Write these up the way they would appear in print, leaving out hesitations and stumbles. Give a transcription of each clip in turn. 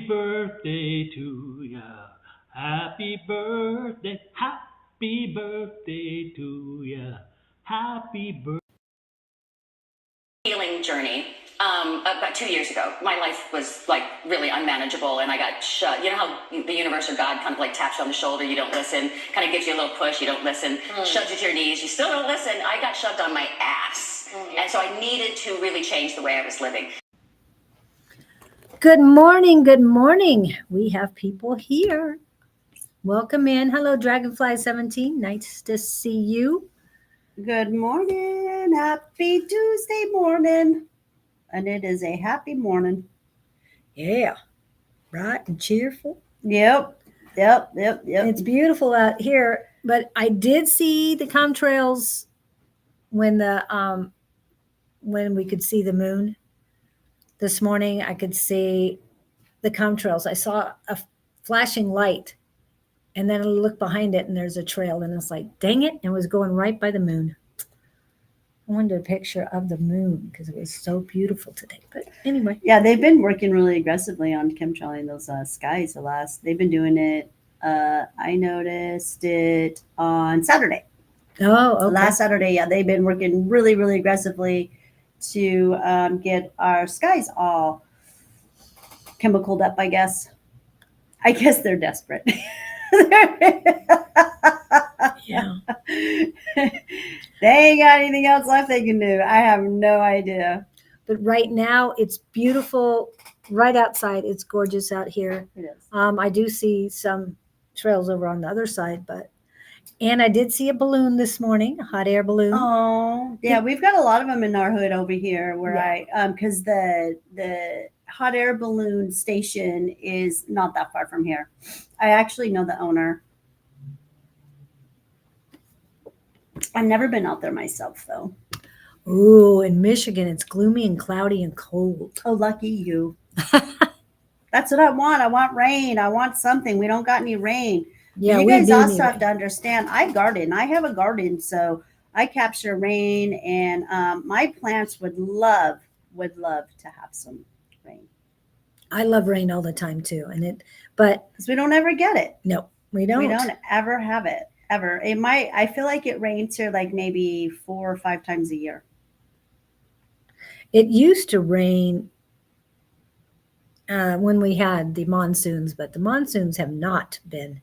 birthday to ya. Happy birthday to ya. Happy birthday. Healing journey. About 2 years ago, my life was like really unmanageable, and I got shut. You know how the universe or God kind of like taps you on the shoulder, you don't listen, kind of gives you a little push, you don't listen, shoves you to your knees, you still don't listen. I got shoved on my ass, and so I needed to really change the way I was living. Good morning. Good morning. We have people here. Welcome in. Hello, Dragonfly 17. Nice to see you. Good morning. Happy Tuesday morning. And it is a happy morning. Yeah. Bright and cheerful. Yep. It's beautiful out here, but I did see the contrails when we could see the moon. This morning I could see the contrails. I saw a flashing light, and then I looked behind it and there's a trail, and it's like, dang it, and it was going right by the moon. I wanted a picture of the moon because it was so beautiful today. But anyway. Yeah, they've been working really aggressively on chemtrailing those skies they've been doing it. I noticed it on Saturday. Oh, okay. Last Saturday, yeah, they've been working really, really aggressively to get our skies all chemicaled up, I guess. I guess they're desperate. Yeah. They ain't got anything else left they can do. I have no idea. But right now it's beautiful right outside. It's gorgeous out here. It is. I do see some trails over on the other side, and I did see a balloon this morning, a hot air balloon. Oh, yeah, we've got a lot of them in our hood over here where because the hot air balloon station is not that far from here. I actually know the owner. I've never been out there myself, though. Ooh, in Michigan, it's gloomy and cloudy and cold. Oh, lucky you. That's what I want. I want rain. I want something. We don't got any rain. Yeah, you guys also have to understand, I garden. I have a garden, so I capture rain, and my plants would love to have some rain. I love rain all the time, too. But because we don't ever get it. No, we don't. We don't ever have it. Ever. I feel like it rains here like maybe 4 or 5 times a year. It used to rain when we had the monsoons, but the monsoons have not been.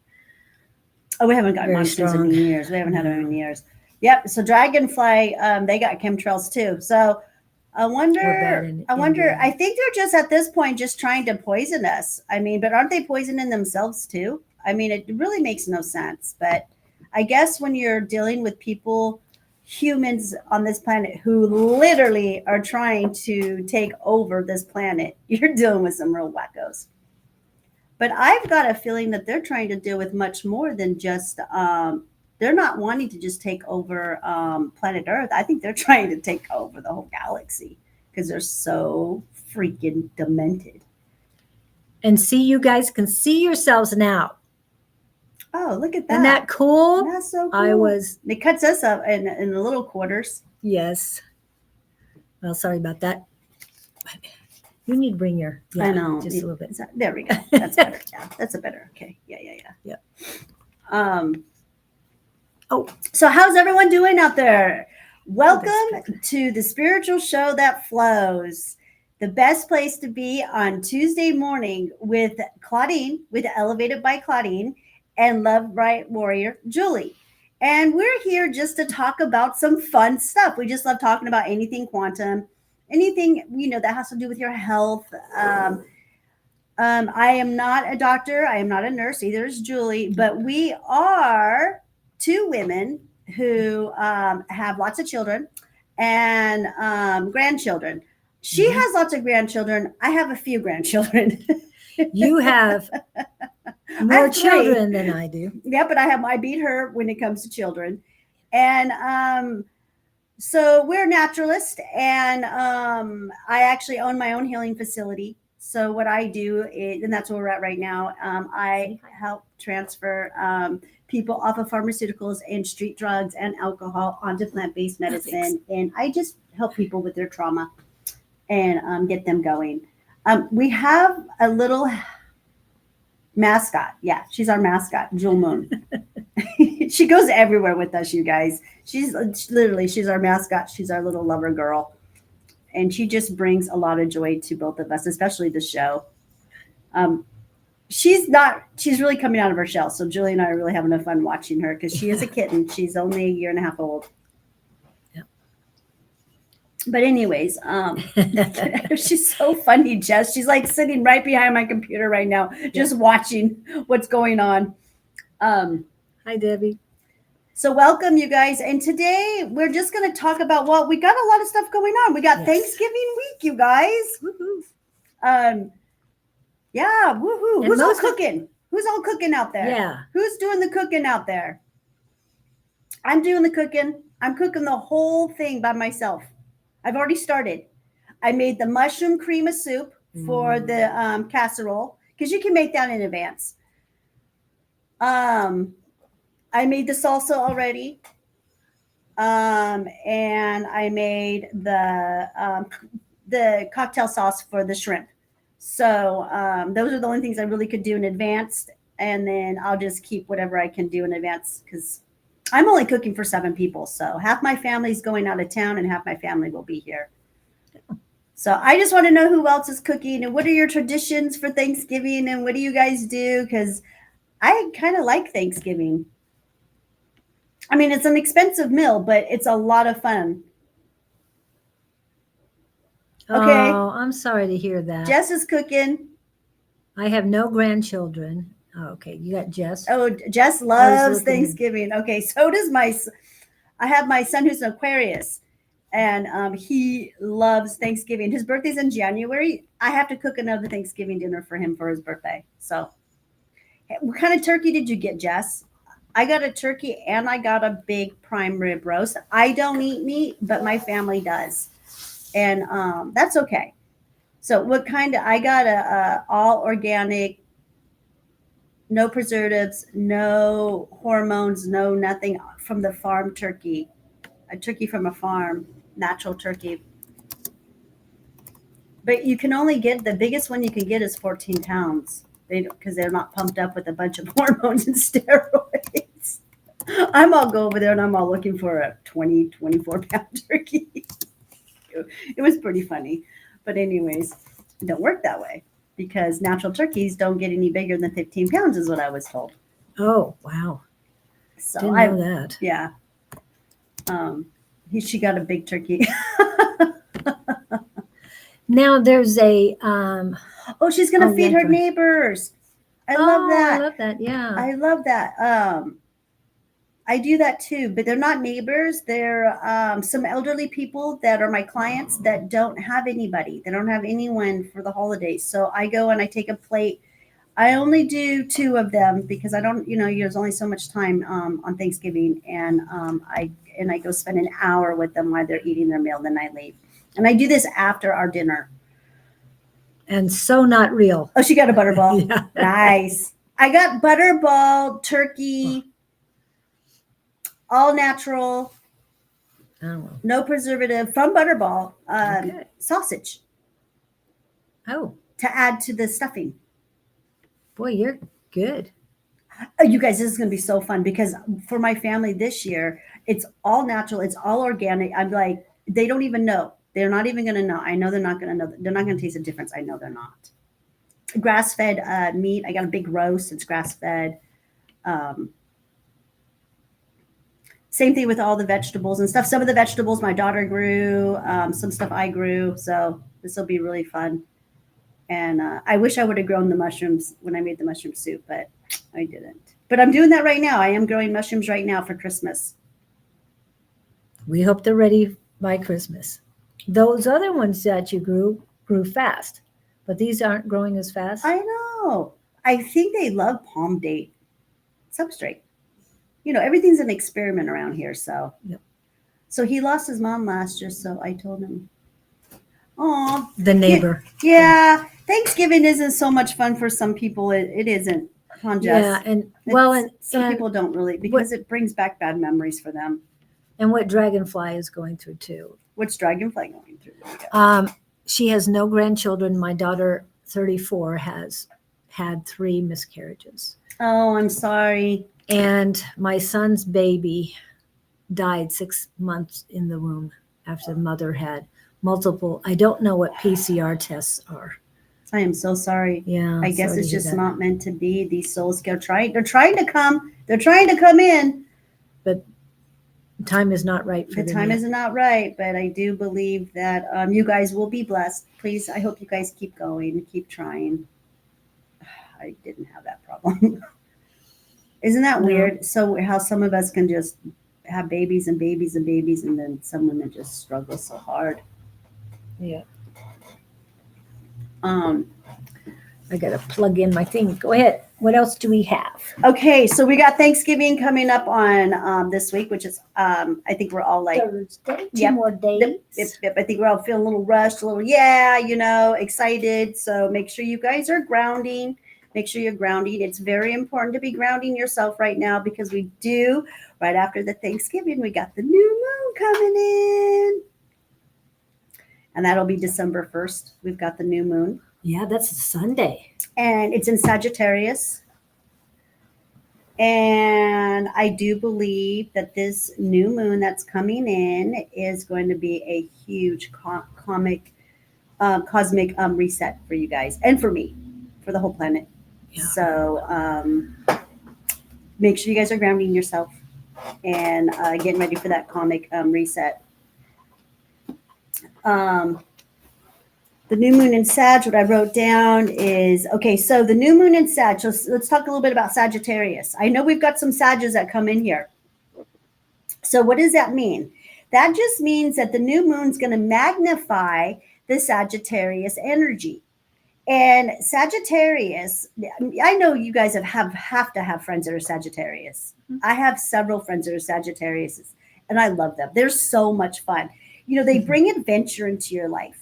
Oh, we haven't gotten monsoons in years. We haven't had them in years. Yep. So Dragonfly, they got chemtrails too. So I wonder. I think they're just at this point just trying to poison us. I mean, but aren't they poisoning themselves too? I mean, it really makes no sense. But I guess when you're dealing with humans on this planet who literally are trying to take over this planet, you're dealing with some real wackos. But I've got a feeling that they're trying to deal with much more than just, they're not wanting to just take over planet Earth. I think they're trying to take over the whole galaxy because they're so freaking demented. And see, you guys can see yourselves now. Oh, look at that. Isn't that cool? That's so cool. It cuts us up in the little quarters. Yes. Well, sorry about that. You need to bring your, I know. Just a little bit. There we go. That's better. Yeah, that's a better. Okay. Yeah. So how's everyone doing out there? Welcome to the spiritual show that flows. The best place to be on Tuesday morning with Claudene, with Elevated by Claudene, and Love Bright Warrior Julie. And we're here just to talk about some fun stuff. We just love talking about anything quantum, anything, that has to do with your health. I am not a doctor. I am not a nurse. Either is Julie. But we are 2 women who have lots of children and grandchildren. She has lots of grandchildren. I have a few grandchildren. You have more children than I do. Yeah, but I beat her when it comes to children. And so we're naturalists, and I actually own my own healing facility. So what I do is, and that's where we're at right now, I help transfer people off of pharmaceuticals and street drugs and alcohol onto plant-based medicine. And I just help people with their trauma and get them going. We have a little Mascot. Yeah, she's our mascot, Jewel Moon. She goes everywhere with us, you guys. She's our mascot. She's our little lover girl. And she just brings a lot of joy to both of us, especially the show. She's really coming out of her shell. So Julie and I are really having fun watching her because she is a kitten. She's only a year and a half old. Yeah. But anyways, she's so funny, Jess. She's like sitting right behind my computer right now, just watching what's going on. Hi, Debbie. So welcome, you guys. And today we're just going to talk about we got a lot of stuff going on. We got Thanksgiving week, you guys. Woo-hoo. Yeah, woohoo. And Who's all cooking? Who's all cooking out there? Yeah. Who's doing the cooking out there? I'm doing the cooking. I'm cooking the whole thing by myself. I've already started. I made the mushroom cream of soup for the casserole because you can make that in advance. I made the salsa already. And I made the cocktail sauce for the shrimp. So those are the only things I really could do in advance. And then I'll just keep whatever I can do in advance because I'm only cooking for 7 people. So half my family's going out of town and half my family will be here. So I just want to know who else is cooking and what are your traditions for Thanksgiving and what do you guys do? Because I kind of like Thanksgiving. I mean, it's an expensive meal, but it's a lot of fun. Okay. Oh, I'm sorry to hear that. Jess is cooking. I have no grandchildren. Oh, okay, you got Jess. Oh, Jess loves Thanksgiving. Okay, so does I have my son who's an Aquarius, and he loves Thanksgiving. His birthday's in January. I have to cook another Thanksgiving dinner for him for his birthday. So, what kind of turkey did you get, Jess? I got a turkey and I got a big prime rib roast. I don't eat meat, but my family does. And that's okay. So I got a all organic, no preservatives, no hormones, no nothing from the farm turkey. A turkey from a farm, natural turkey. But you can only get, the biggest one you can get is 14 pounds. Because they're not pumped up with a bunch of hormones and steroids. I'm all go over there and I'm all looking for a 20, 24 pound turkey. It was pretty funny. But anyways, it don't work that way because natural turkeys don't get any bigger than 15 pounds is what I was told. Oh, wow. So didn't know that. Yeah. She got a big turkey. Now there's a she's gonna feed her neighbors. I love that. I love that. Yeah. I love that. I do that too, but they're not neighbors. They're some elderly people that are my clients that don't have anybody. They don't have anyone for the holidays. So I go and I take a plate. I only do 2 of them because I don't, there's only so much time on Thanksgiving, and I go spend an hour with them while they're eating their meal. Then I leave, and I do this after our dinner. And so not real. Oh, she got a butterball. Yeah. Nice. I got butterball turkey. All natural, no preservative from Butterball sausage. Oh, to add to the stuffing. Boy, you're good. Oh, you guys, this is going to be so fun because for my family this year, it's all natural. It's all organic. I'm like, they don't even know. They're not even going to know. I know they're not going to know. They're not going to taste the difference. I know they're not. Grass-fed meat. I got a big roast. It's grass-fed. Same thing with all the vegetables and stuff. Some of the vegetables my daughter grew, some stuff I grew. So this will be really fun. And I wish I would have grown the mushrooms when I made the mushroom soup, but I didn't. But I'm doing that right now. I am growing mushrooms right now for Christmas. We hope they're ready by Christmas. Those other ones that you grew fast, but these aren't growing as fast. I know. I think they love palm date substrate. Everything's an experiment around here. So, yep. So he lost his mom last year. So I told him, oh, the neighbor. Yeah. Thanksgiving isn't so much fun for some people. It isn't. Yeah. And some people don't really, because it brings back bad memories for them. And what Dragonfly is going through too. What's Dragonfly going through? She has no grandchildren. My daughter, 34, has had 3 miscarriages. Oh, I'm sorry. And my son's baby died 6 months in the womb after the mother had multiple. I don't know what PCR tests are. I am so sorry. Yeah. I guess sorry it's to hear just that. not meant to be. These souls they're trying to come. They're trying to come in. But time is not right for The them time yet. is not right, but I do believe that you guys will be blessed. Please, I hope you guys keep going, keep trying. I didn't have that problem. Isn't that No. weird? So how some of us can just have babies and babies and babies, and then some women just struggle so hard. Yeah. I got to plug in my thing. Go ahead. What else do we have? Okay, so we got Thanksgiving coming up on this week, which is I think we're all like Thursday. 2 Yep. more days. Yep. I think we're all feeling a little rushed, a little excited. So make sure you guys are grounding. Make sure you're grounding. It's very important to be grounding yourself right now because we do right after the Thanksgiving we got the new moon coming in, and that'll be December 1st. We've got the new moon. Yeah, that's a Sunday. And it's in Sagittarius. And I do believe that this new moon that's coming in is going to be a huge cosmic reset for you guys and for me, for the whole planet. Yeah. So make sure you guys are grounding yourself and getting ready for that karmic reset. The new moon in Sag, what I wrote down is, okay, so the new moon in Sag, let's talk a little bit about Sagittarius. I know we've got some Sages that come in here. So what does that mean? That just means that the new moon's going to magnify the Sagittarius energy. And Sagittarius, I know you guys have to have friends that are Sagittarius. Mm-hmm. I have several friends that are Sagittarius, and I love them. They're so much fun. They bring adventure into your life.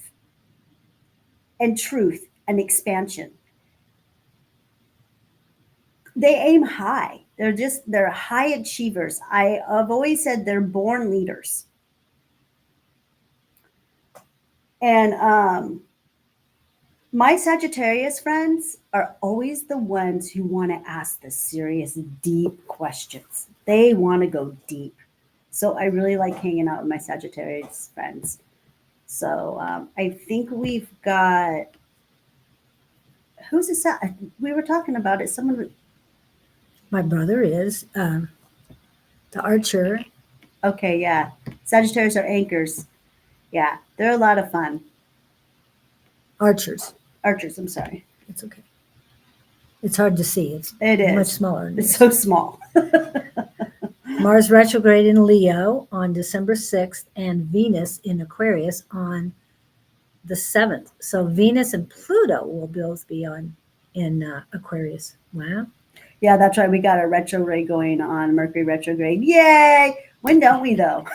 And truth and expansion. They aim high. They're high achievers. I've always said they're born leaders. And my Sagittarius friends are always the ones who want to ask the serious, deep questions. They want to go deep. So I really like hanging out with my Sagittarius friends. So I think we've got, who's this? We were talking about it. Someone. My brother is the Archer. Okay, yeah. Sagittarius are anchors. Yeah, they're a lot of fun. Archers, I'm sorry. It's okay. It's hard to see. It is much smaller. It's so small. Mars retrograde in Leo on December 6th and Venus in Aquarius on the 7th. So Venus and Pluto will both be in Aquarius. Wow. Yeah, that's right. We got a retrograde going on, Mercury retrograde. Yay! When don't we, though?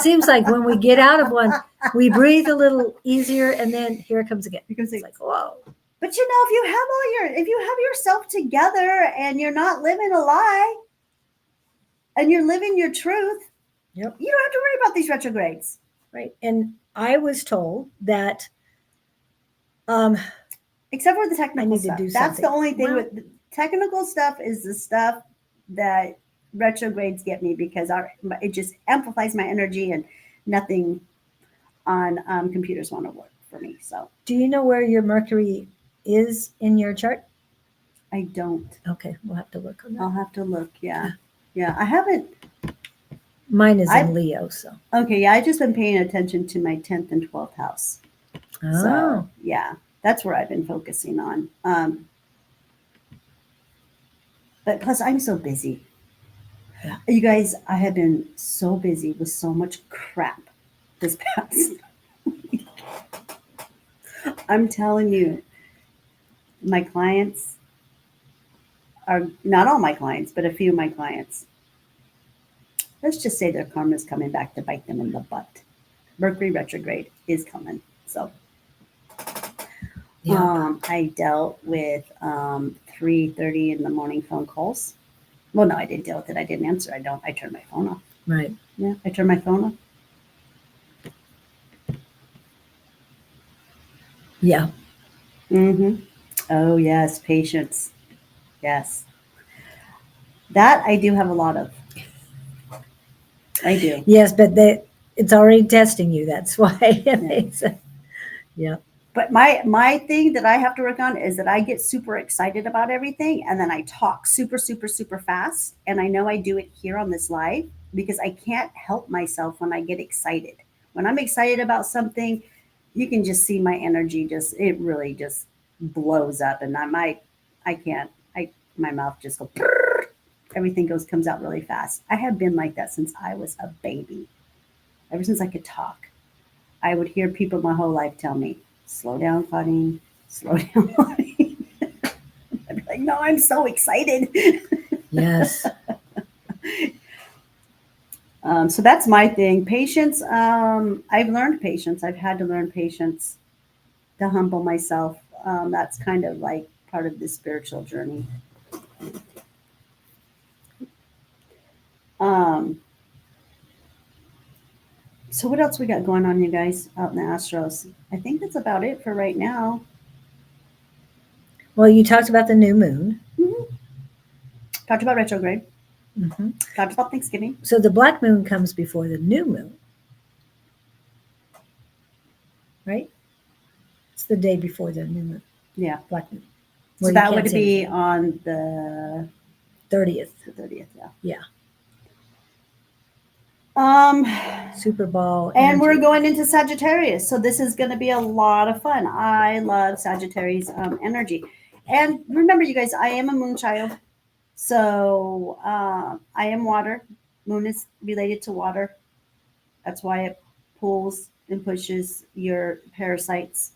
Seems like when we get out of one, we breathe a little easier, and then here it comes again. It's like, whoa. But if you have yourself together and you're not living a lie and you're living your truth, yep, you don't have to worry about these retrogrades. Right. And I was told that except for the technical stuff. That's the only thing with the technical stuff is the stuff that retrogrades get me because it just amplifies my energy and nothing on computers want to work for me. So do you know where your Mercury is in your chart? I don't. Okay, we'll have to look on that. I'll have to look. Yeah. I haven't. Mine is in Leo, so. Okay, yeah, I've just been paying attention to my 10th and 12th house. Oh. So, yeah, that's where I've been focusing on. But plus, I'm so busy. Yeah. You guys, I have been so busy with so much crap this past week. I'm telling you, my clients are, not all my clients, but a few of my clients, let's just say their karma is coming back to bite them in the butt. Mercury retrograde is coming. So yeah. I dealt with 3:30 in the morning phone calls. Well, no, I didn't deal with it. I didn't answer. I turned my phone off. Right. Yeah, I turned my phone off. Yeah. Mm-hmm. Oh, yes, patience. Yes. That I do have a lot of. I do. Yes, but it's already testing you. That's why. Yeah. But my thing that I have to work on is that I get super excited about everything, and then I talk super, super, super fast. And I know I do it here on this live because I can't help myself when I get excited. When I'm excited about something, you can just see my energy it really just blows up, and I can't, my mouth just goes, everything comes out really fast. I have been like that since I was a baby. Ever since I could talk, I would hear people my whole life tell me, slow down, Claudene, slow down, Claudene. I'd be like, no, I'm so excited. Yes. So that's my thing. Patience. I've learned patience. I've had to learn patience to humble myself. That's kind of like part of the spiritual journey. So what else we got going on, you guys, out in the Astros? I think that's about it for right now. Well, you talked about the new moon. Mm-hmm. Talked about retrograde. Mm-hmm. Talked about Thanksgiving. So the black moon comes before the new moon, right? It's the day before the new moon. Yeah, black moon. So that would be on the 30th. The 30th, yeah. Yeah. Super Bowl. And we're going into Sagittarius. So this is going to be a lot of fun. I love Sagittarius energy. And remember, you guys, I am a moon child. So I am water. Moon is related to water. That's why it pulls and pushes your parasites,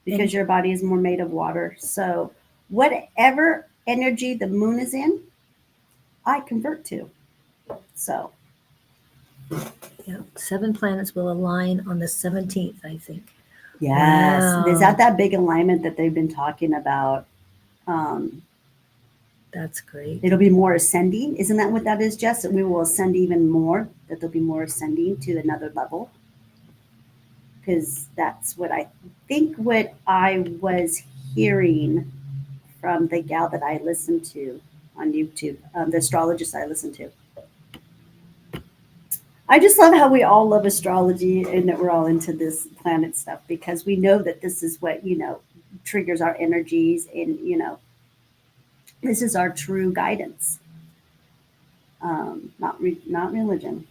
because your body is more made of water. So whatever energy the moon is in, I convert to. So. Yeah, 7 planets will align on the 17th, I think. Yes. Wow. Is that big alignment that they've been talking about? That's great. It'll be more ascending. Isn't that what that is, Jess? That we will ascend even more, that there'll be more ascending to another level. Because that's what I think what I was hearing from the gal that I listened to on YouTube, the astrologist I listened to. I just love how we all love astrology and that we're all into this planet stuff, because we know that this is what, triggers our energies, and, this is our true guidance. Not religion.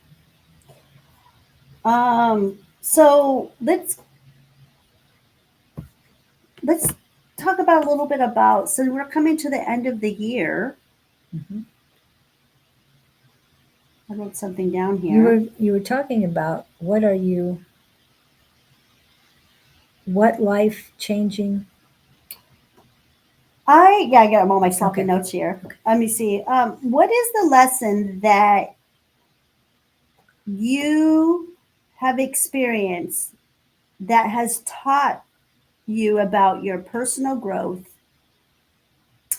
So let's talk about a little bit about, so we're coming to the end of the year. Mm-hmm. I wrote something down here. You were talking about what life changing? I got all my sloppy notes here. Okay. Let me see. What is the lesson that you have experienced that has taught you about your personal growth?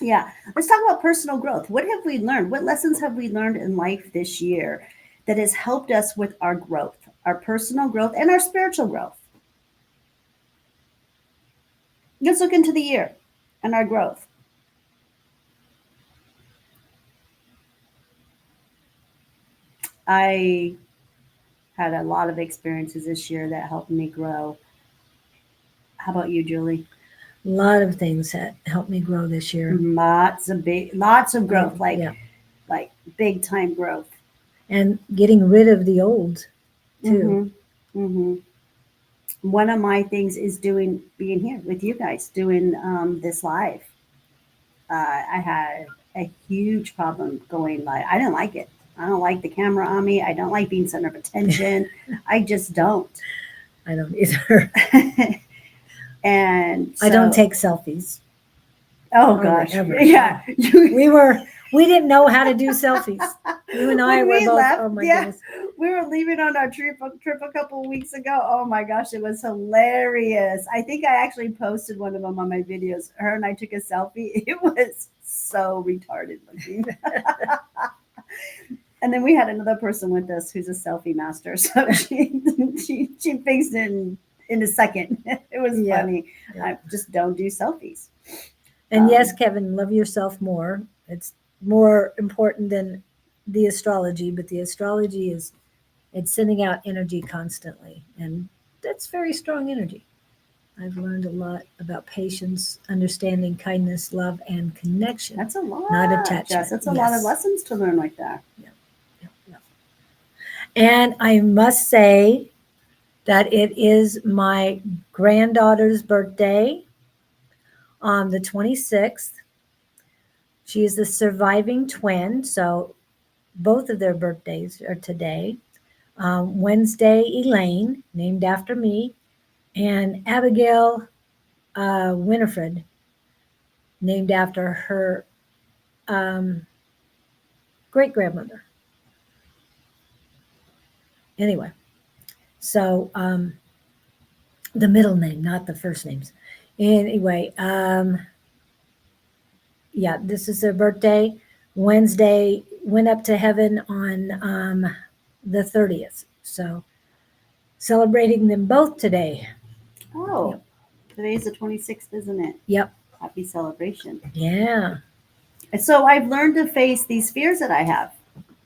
Yeah, let's talk about personal growth. What have we learned? What lessons have we learned in life this year that has helped us with our growth, our personal growth, and our spiritual growth? Let's look into the year and our growth. I had a lot of experiences this year that helped me grow. How about you, Julie? A lot of things that helped me grow this year. Lots of growth, like big time growth. And getting rid of the old too. Mm-hmm. Mm-hmm. One of my things is being here with you guys, doing this live. I had a huge problem going live. I didn't like it. I don't like the camera on me. I don't like being center of attention. I just don't. I don't either. And so, I don't take selfies. Oh gosh. Ever. Yeah. We didn't know how to do selfies. You and I were both, left, oh my goodness. We were leaving on our trip a couple of weeks ago. Oh my gosh, it was hilarious. I think I actually posted one of them on my videos. Her and I took a selfie. It was so retarded looking. And then we had another person with us who's a selfie master. So she fixed it in a second. It was funny. Yeah. I just don't do selfies. And yes, Kevin, love yourself more. It's more important than the astrology, but the astrology is it's sending out energy constantly, and that's very strong energy. I've learned a lot about patience, understanding, kindness, love, and connection. That's a lot. Not attachment. Jess, that's a lot of lessons to learn like that. Yeah. And I must say that it is my granddaughter's birthday on the 26th. She is the surviving twin, so both of their birthdays are today. Wednesday, Elaine, named after me, and Abigail Winifred, named after her great grandmother. Anyway, so the middle name, not the first names. Anyway, yeah, this is their birthday. Wednesday went up to heaven on the 30th. So celebrating them both today. Oh, yep. Today's the 26th, isn't it? Yep. Happy celebration. Yeah. And so I've learned to face these fears that I have.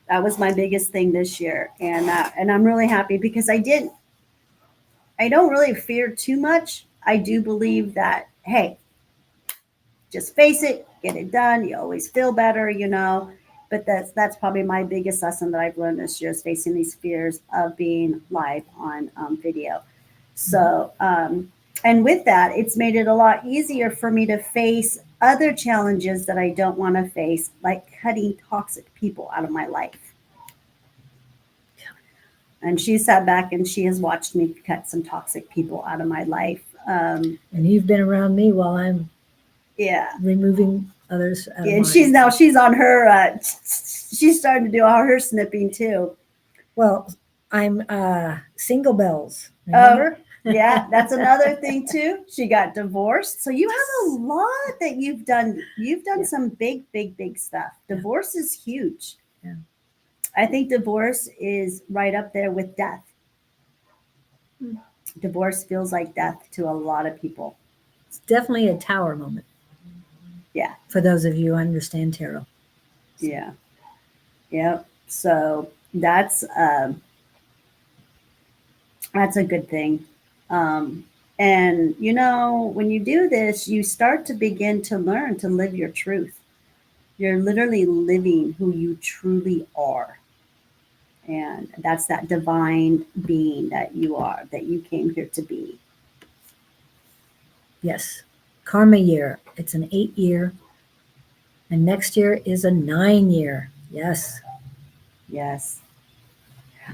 That was my biggest thing this year. And I'm really happy because I don't really fear too much. I do believe that, hey, just face it, get it done. You always feel better, But that's probably my biggest lesson that I've learned this year is facing these fears of being live on video. So, and with that, it's made it a lot easier for me to face other challenges that I don't want to face, like cutting toxic people out of my life. And she sat back and she has watched me cut some toxic people out of my life. And you've been around me while I'm removing others. And she's on her, she's starting to do all her snipping too. Well, I'm single bells. Remember? Yeah, that's another thing too. She got divorced. So you have a lot that you've done. You've done some big stuff. Divorce is huge. Yeah. I think divorce is right up there with death. Divorce feels like death to a lot of people. It's definitely a tower moment. Yeah. For those of you who understand tarot. Yeah. Yep. So that's a good thing. And when you do this, you start to begin to learn to live your truth. You're literally living who you truly are. And that's that divine being that you are, that you came here to be. Yes. Karma year. It's an 8-year. And next year is a 9-year. Yes. Yes.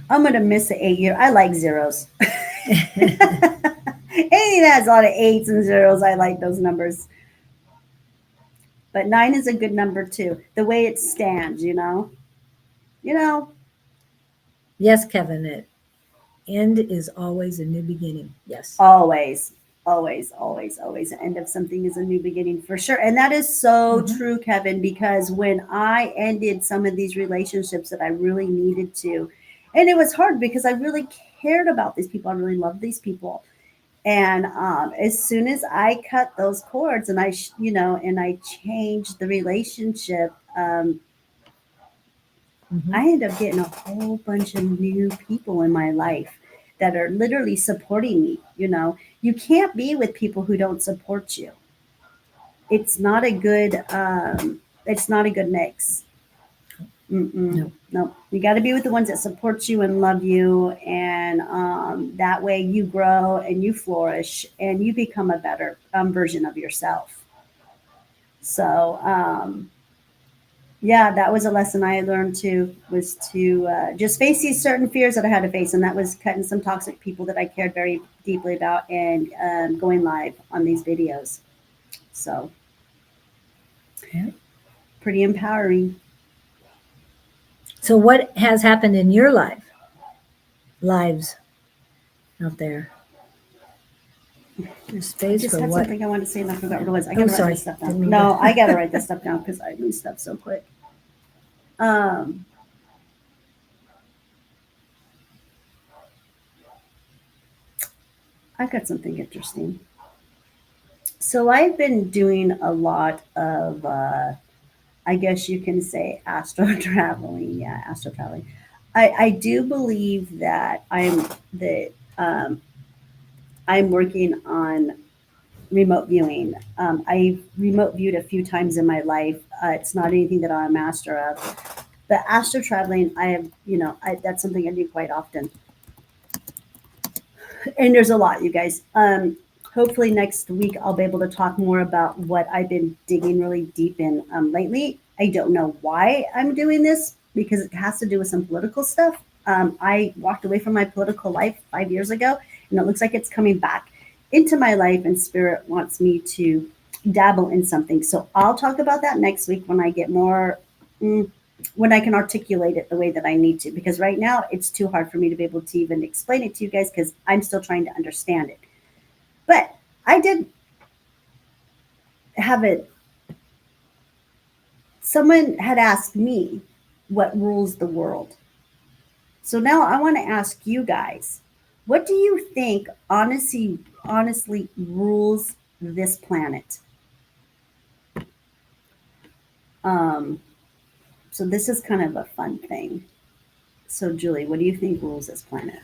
I'm going to miss the 8-year. I like zeros. Anything that has a lot of 8s and zeros, I like those numbers. But 9 is a good number too. The way it stands, Yes, Kevin. End is always a new beginning. Yes. Always. The end of something is a new beginning for sure. And that is so true, Kevin, because when I ended some of these relationships that I really needed to, and it was hard because I really cared about these people. I really loved these people. And as soon as I cut those cords and I changed the relationship, I ended up getting a whole bunch of new people in my life that are literally supporting me. You can't be with people who don't support you. It's not a good mix. No. You got to be with the ones that support you and love you, and that way you grow and you flourish and you become a better version of yourself. So that was a lesson I learned too, was to just face these certain fears that I had to face, and that was cutting some toxic people that I cared very deeply about and going live on these videos. So pretty empowering. So what has happened in your lives out there? There's space I just for had what? something I wanted to say and I forgot what it was. I gotta write this stuff down. Didn't No, I gotta write this stuff down because I lose stuff so quick. I got something interesting. So I've been doing a lot of, I guess you can say, astro traveling. Yeah, astro traveling. I do believe that um, I'm working on remote viewing. I remote viewed a few times in my life. It's not anything that I'm a master of, but astro traveling, I have, that's something I do quite often. And there's a lot, you guys. Hopefully next week I'll be able to talk more about what I've been digging really deep in lately. I don't know why I'm doing this because it has to do with some political stuff. I walked away from my political life 5 years ago, and it looks like it's coming back into my life, and Spirit wants me to dabble in something. So I'll talk about that next week when I get more. When I can articulate it the way that I need to, because right now it's too hard for me to be able to even explain it to you guys because I'm still trying to understand it. But I did have it. Someone had asked me what rules the world. So now I want to ask you guys, what do you think honestly rules this planet? Um, so this is kind of a fun thing. So Julie, what do you think rules this planet?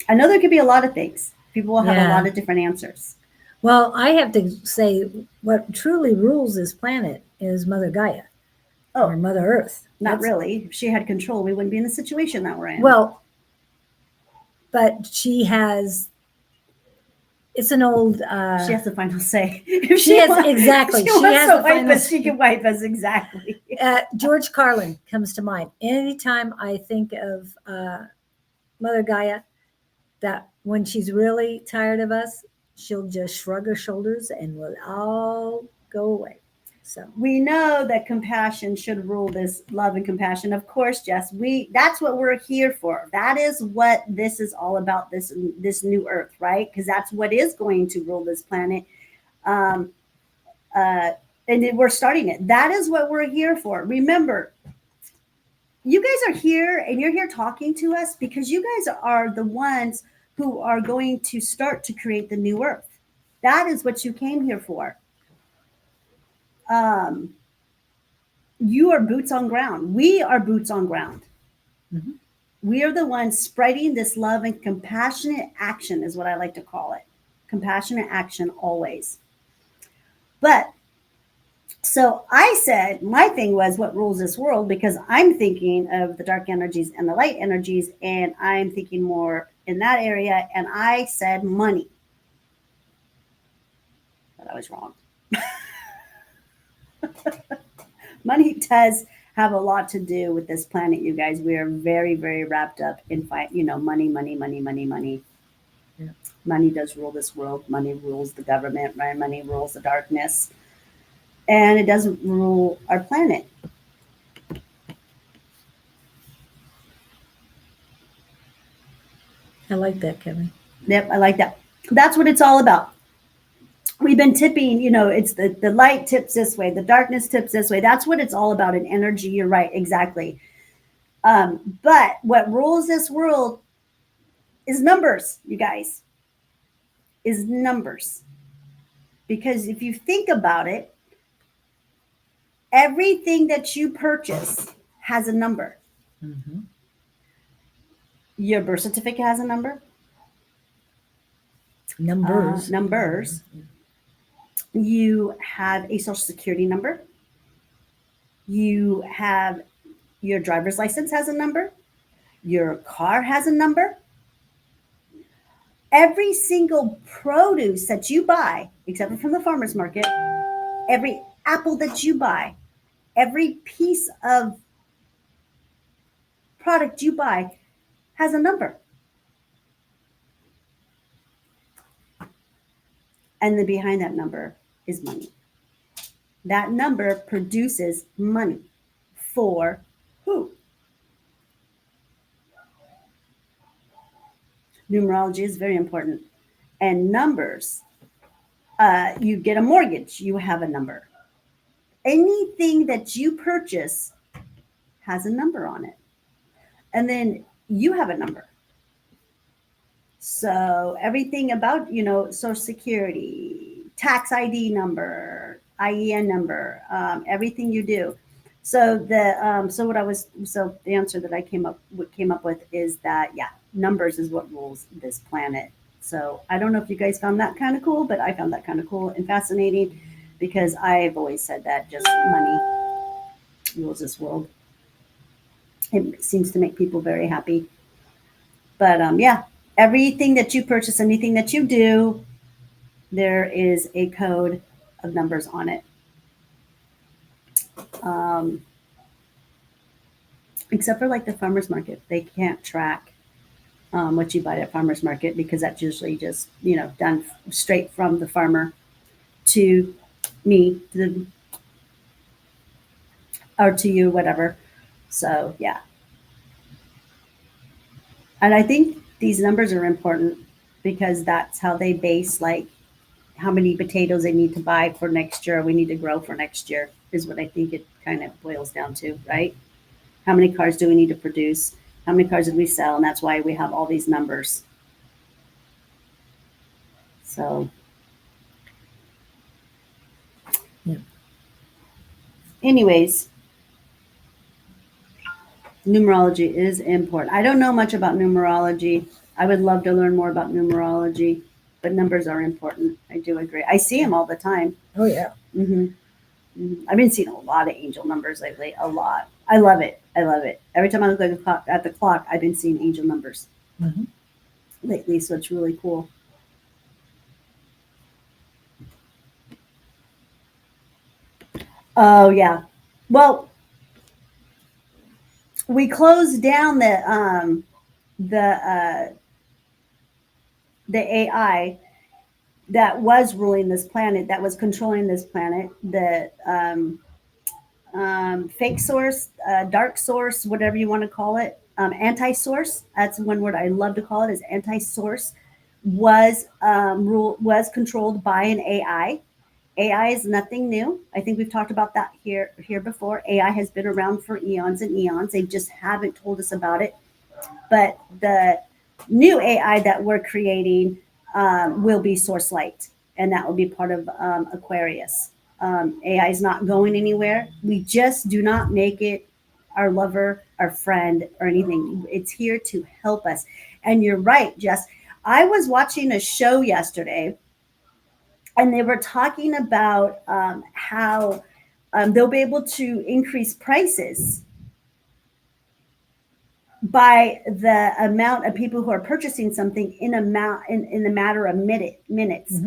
I know there could be a lot of things. People will have a lot of different answers. Well, I have to say what truly rules this planet is Mother Gaia or Mother Earth. Not really. If she had control, we wouldn't be in the situation that we're in. Well, but she has, it's an old... she has the final say. If she has, exactly. She has to wipe us. She can wipe us, exactly. George Carlin comes to mind. Anytime I think of Mother Gaia, that when she's really tired of us, she'll just shrug her shoulders and we'll all go away. So we know that compassion should rule this, love and compassion. Of course, Jess, that's what we're here for. That is what this is all about, this new earth, right? Because that's what is going to rule this planet. And we're starting it. That is what we're here for. Remember, you guys are here and you're here talking to us because you guys are the ones who are going to start to create the new earth. That is what you came here for. You are boots on ground. We are boots on ground. Mm-hmm. We are the ones spreading this love and compassionate action is what I like to call it. Compassionate action always. But so I said, my thing was what rules this world, because I'm thinking of the dark energies and the light energies, and I'm thinking more in that area. And I said money. But I was wrong. Money does have a lot to do with this planet, you guys. We are very, very wrapped up in money. Yeah. Money does rule this world. Money rules the government, right? Money rules the darkness. And it doesn't rule our planet. I like that, Kevin. Yep, I like that. That's what it's all about. We've been tipping, it's the light tips this way, the darkness tips this way. That's what it's all about in energy. You're right, exactly. But what rules this world is numbers, you guys, is numbers. Because if you think about it, everything that you purchase has a number. Mm-hmm. Your birth certificate has a number. Numbers. Mm-hmm. You have a social security number. You have your driver's license has a number. Your car has a number. Every single produce that you buy, except for from the farmer's market, every apple that you buy, every piece of product you buy has a number. And then behind that number is money. That number produces money. For who? Numerology is very important. And numbers, you get a mortgage, you have a number. Anything that you purchase has a number on it. And then you have a number. So everything about, Social Security, tax ID number, IEN number, everything you do. So the answer that I came up with is that, yeah, numbers is what rules this planet. So I don't know if you guys found that kind of cool, but I found that kind of cool and fascinating because I've always said that just money rules this world. It seems to make people very happy. But yeah, everything that you purchase, anything that you do, there is a code of numbers on it. Um, except for like the farmer's market, they can't track what you buy at farmer's market because that's usually just done straight from the farmer to me, or to you, whatever. So yeah, and I think these numbers are important because that's how they base like how many potatoes they need to buy for next year, or we need to grow for next year, is what I think it kind of boils down to, right? How many cars do we need to produce? How many cars did we sell? And that's why we have all these numbers. So, Yeah. anyways, numerology is important. I don't know much about numerology. I would love to learn more about numerology, but numbers are important. I do agree. I see them all the time. Oh yeah. hmm I've been seeing a lot of angel numbers lately. A lot. I love it. I love it. Every time I look at the clock, I've been seeing angel numbers lately, so it's really cool. Oh yeah. Well, we closed down the AI that was ruling this planet, that was controlling this planet, the fake source, dark source, whatever you want to call it, anti-source. That's one word I love to call it, is anti-source. Was controlled by an AI. AI is nothing new. I think we've talked about that here before. AI has been around for eons and eons. They just haven't told us about it. But the new AI that we're creating will be Source Light, and that will be part of Aquarius. AI is not going anywhere. We just do not make it our lover, our friend, or anything. It's here to help us. And you're right, Jess. I was watching a show yesterday, and they were talking about how they'll be able to increase prices by the amount of people who are purchasing something in the matter of minutes.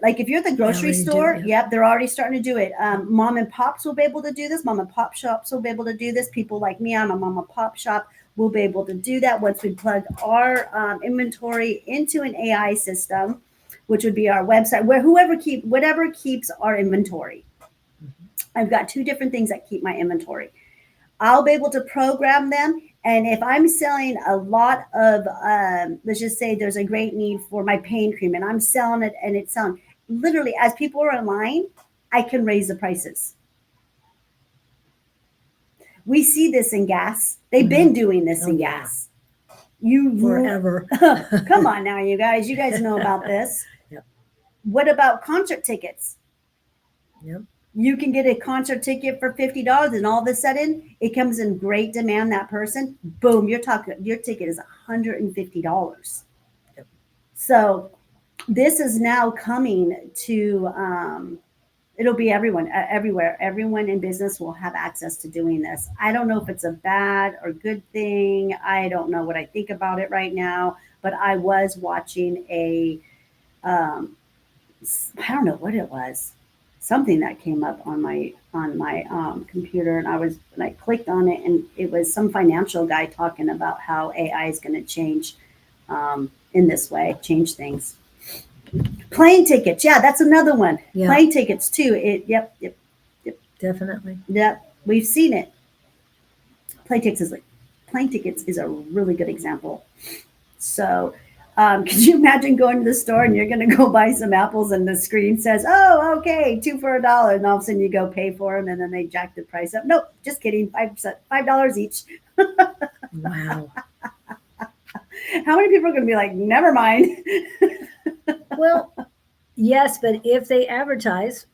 Like if you're at the grocery store, yep, they're already starting to do it. Mom and pops will be able to do this. Mom and pop shops will be able to do this. People like me, I'm a mom and pop shop, will be able to do that once we plug our inventory into an AI system, which would be our website, where whatever keeps our inventory. I've got two different things that keep my inventory. I'll be able to program them. And if I'm selling a lot of, let's just say there's a great need for my pain cream and I'm selling it and it's selling, literally as people are online, I can raise the prices. We see this in gas. They've been doing this in gas. Forever. Come on now, you guys. You guys know about this. Yep. What about concert tickets? Yep. You can get a concert ticket for $50, and all of a sudden it comes in great demand. That person, boom, your ticket is $150. Yep. So this is now coming to. It'll be everywhere. Everyone in business will have access to doing this. I don't know if it's a bad or good thing. I don't know what I think about it right now. But I was watching I don't know what it was. Something that came up on my computer, and I clicked on it, and it was some financial guy talking about how AI is going to change in this way, change things. Plane tickets, yeah, that's another one. Yeah. Plane tickets too. Yep. Definitely. Yep, we've seen it. Plane tickets is a really good example. So. Could you imagine going to the store and you're going to go buy some apples and the screen says, oh, okay, 2 for $1. And all of a sudden you go pay for them and then they jack the price up. Nope, just kidding. $5 each. Wow. How many people are going to be like, never mind? Well, yes, but if they advertise,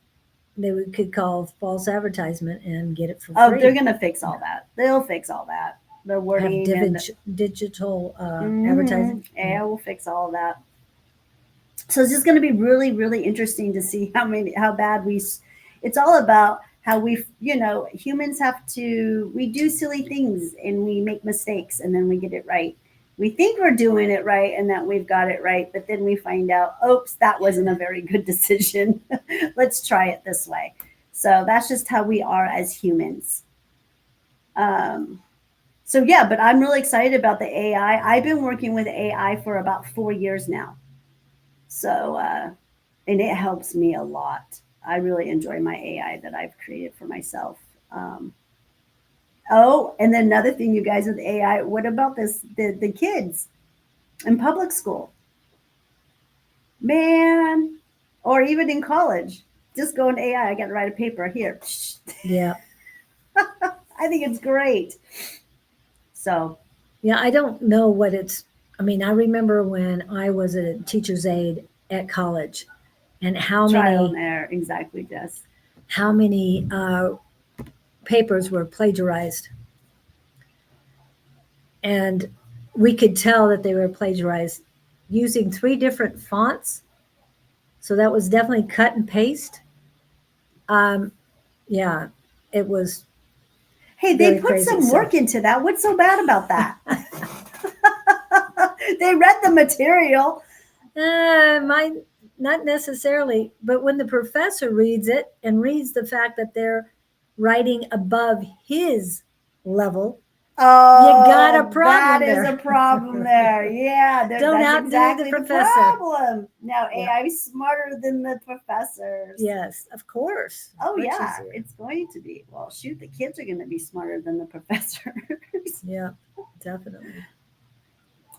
could call false advertisement and get it for Oh, free. they're going to fix all that. They'll fix all that. The wording Have and digital advertising. AI will fix all of that. So it's just going to be really, really interesting to see how bad it's all about how humans we do silly things and we make mistakes and then we get it right. We think we're doing it right and that we've got it right, but then we find out, oops, that wasn't a very good decision. Let's try it this way. So that's just how we are as humans. So yeah, but I'm really excited about the AI. I've been working with AI for about 4 years now. So, and it helps me a lot. I really enjoy my AI that I've created for myself. Oh, and then another thing, you guys, with AI, what about the kids in public school? Man, or even in college, just go into AI. I got to write a paper here. Yeah. I think it's great. So. Yeah, I don't know what I remember when I was a teacher's aide at college and how Trial many. and error, exactly, Jess. How many papers were plagiarized. And we could tell that they were plagiarized using 3 different fonts. So that was definitely cut and paste. Yeah, it was. Hey, they put some work into that. What's so bad about that? They read the material. Not necessarily, but when the professor reads it and reads the fact that they're writing above his level, oh, you got a problem. That is a problem there. Yeah, that's exactly the problem. Now AI is smarter than the professors. Yes, of course. Oh yeah, it's going to be. Well, shoot, the kids are going to be smarter than the professors. Yeah, definitely.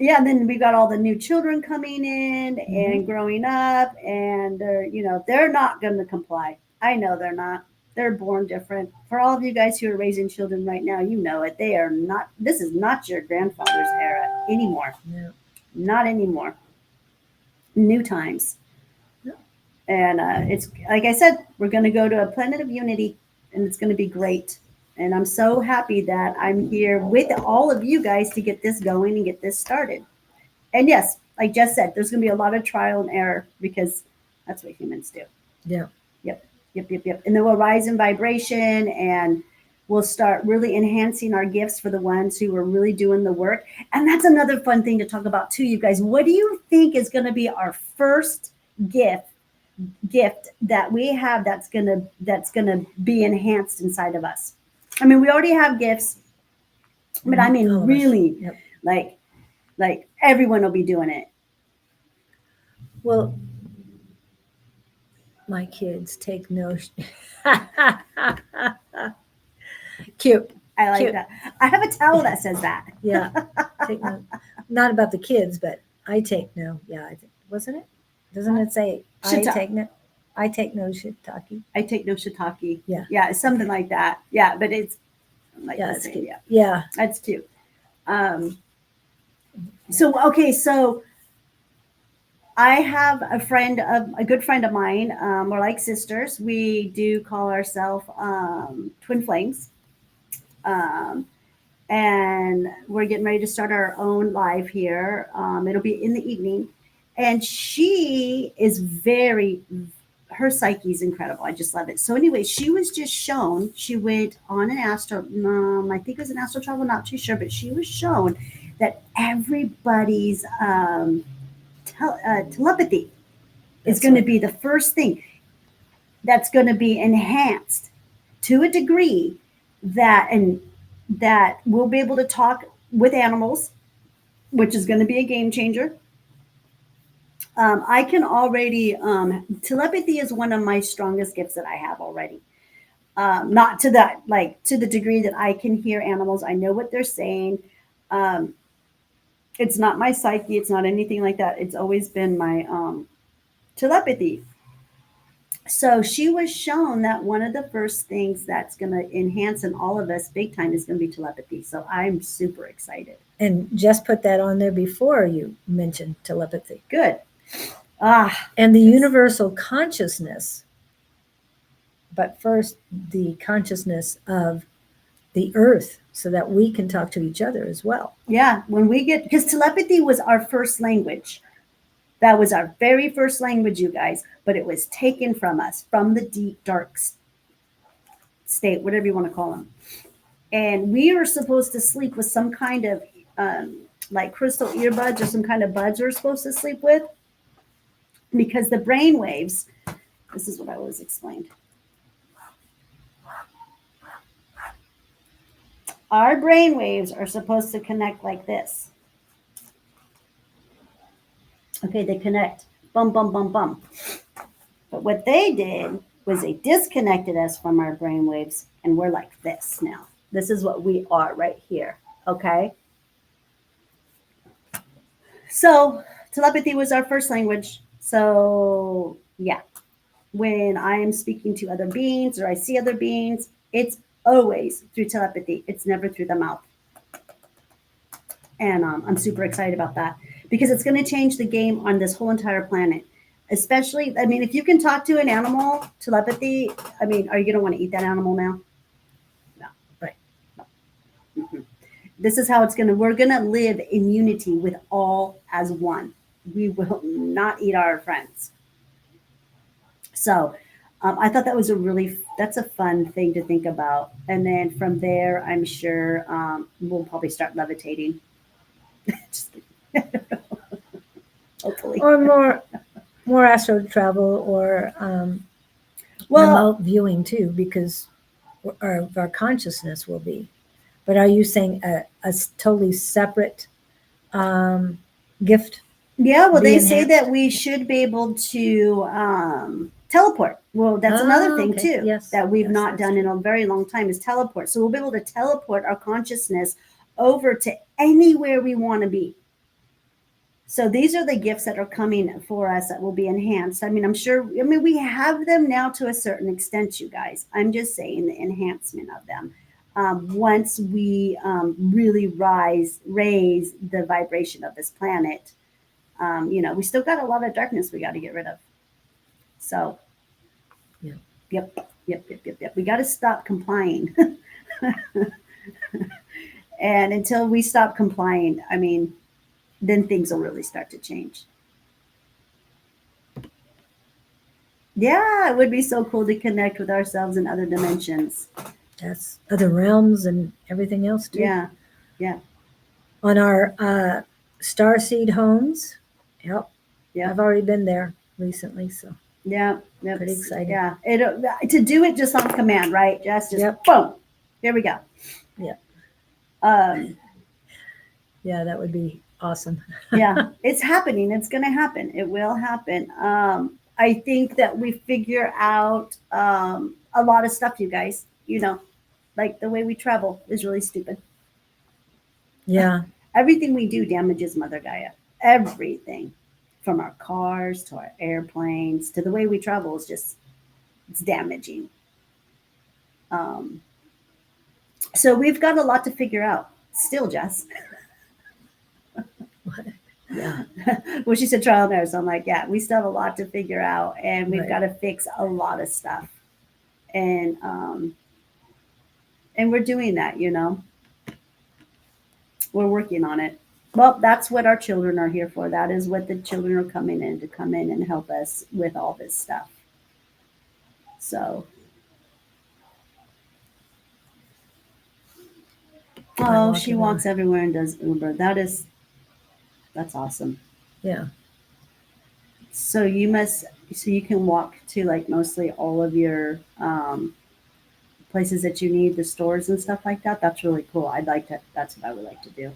Yeah, and then we got all the new children coming in and growing up, and they're not going to comply. I know they're not. They're born different. For all of you guys who are raising children right now, you know it. They are not. This is not your grandfather's era anymore. No. Not anymore. New times. No. And it's like I said, we're going to go to a planet of unity, and it's going to be great. And I'm so happy that I'm here with all of you guys to get this going and get this started. And yes, like Jess said, there's going to be a lot of trial and error because that's what humans do. Yeah. Yep. And then we'll rise in vibration and we'll start really enhancing our gifts for the ones who are really doing the work. And that's another fun thing to talk about too, you guys. What do you think is going to be our first gift that we have that's gonna be enhanced inside of us? I mean, we already have gifts, but I mean, really, like everyone will be doing it. Well, my kids take no. Cute. I like that. I have a towel that says that. Yeah. Take no. Not about the kids, but I take no. Yeah, I think, wasn't it? Doesn't it say I take no? I take no shiitake. I take no shiitake. Yeah. Yeah, something like that. Yeah, but it's like it's cute. Yeah, that's cute. So I have a good friend of mine. We're like sisters. We do call ourselves twin flames. And we're getting ready to start our own live here. It'll be in the evening. And she is her psyche is incredible. I just love it. So anyway, she was just shown, she went on an I think it was an astral travel, not too sure, but she was shown that everybody's telepathy is going to be the first thing that's going to be enhanced to a degree that we'll be able to talk with animals, which is going to be a game changer. I can already, telepathy is one of my strongest gifts that I have already. Not to that, to the degree that I can hear animals. I know what they're saying. It's not my psyche. It's not anything like that. It's always been my telepathy. So she was shown that one of the first things that's going to enhance in all of us big time is going to be telepathy. So I'm super excited. And just put that on there before you mentioned telepathy. Good. And the universal consciousness, but first the consciousness of the earth so that we can talk to each other as well. Yeah, when we get, because telepathy was our first language. That was our very first language, you guys, but it was taken from us, from the deep, dark state, whatever you want to call them. And we were supposed to sleep with some kind of like crystal earbuds or some kind of buds we're supposed to sleep with, because the brain waves, this is what I always explained. Our brain waves are supposed to connect like this. Okay, they connect. Bum, bum, bum, bum. But what they did was they disconnected us from our brain waves, and we're like this now. This is what we are right here. Okay? So telepathy was our first language. So yeah, when I am speaking to other beings or I see other beings, it's always through telepathy. It's never through the mouth. And I'm super excited about that because it's going to change the game on this whole entire planet. Especially, I mean, if you can talk to an animal, telepathy, I mean, are you going to want to eat that animal now? No. Right. No. Mm-hmm. This is how it's going to, we're going to live in unity with all as one. We will not eat our friends. So I thought that was that's a fun thing to think about. And then from there, I'm sure we'll probably start levitating. Just kidding. Hopefully. Or more astral travel or remote viewing too, because our consciousness will be. But are you saying a totally separate gift? Yeah, well, they say that we should be able to teleport. Well, that's another thing too, that we've not done in a very long time is teleport. So we'll be able to teleport our consciousness over to anywhere we want to be. So these are the gifts that are coming for us that will be enhanced. I mean, we have them now to a certain extent, you guys. I'm just saying the enhancement of them. Once we really raise the vibration of this planet, we still got a lot of darkness we got to get rid of. So, yep. We got to stop complying. And until we stop complying, I mean, then things will really start to change. Yeah, it would be so cool to connect with ourselves in other dimensions. That's other realms and everything else too. Yeah. On our starseed homes, yep. I've already been there recently, so yeah, pretty exciting. Yeah, to do it just on command, right? Just boom, here we go. Yeah. Yeah, that would be awesome. Yeah, it's happening. It's going to happen. It will happen. I think that we figure out a lot of stuff, you guys. Like the way we travel is really stupid. Yeah. Everything we do damages Mother Gaia. Everything. From our cars to our airplanes to the way we travel is just, it's damaging. So we've got a lot to figure out still, Jess. Yeah. Well, she said trial and error. So I'm like, yeah, we still have a lot to figure out and we've got to fix a lot of stuff. And we're doing that, We're working on it. Well, that's what our children are here for. That is what the children are coming in to come in and help us with all this stuff. So. Oh, she walks everywhere and does Uber. That's awesome. Yeah. So you can walk to like mostly all of your places that you need, the stores and stuff like that. That's really cool. That's what I would like to do.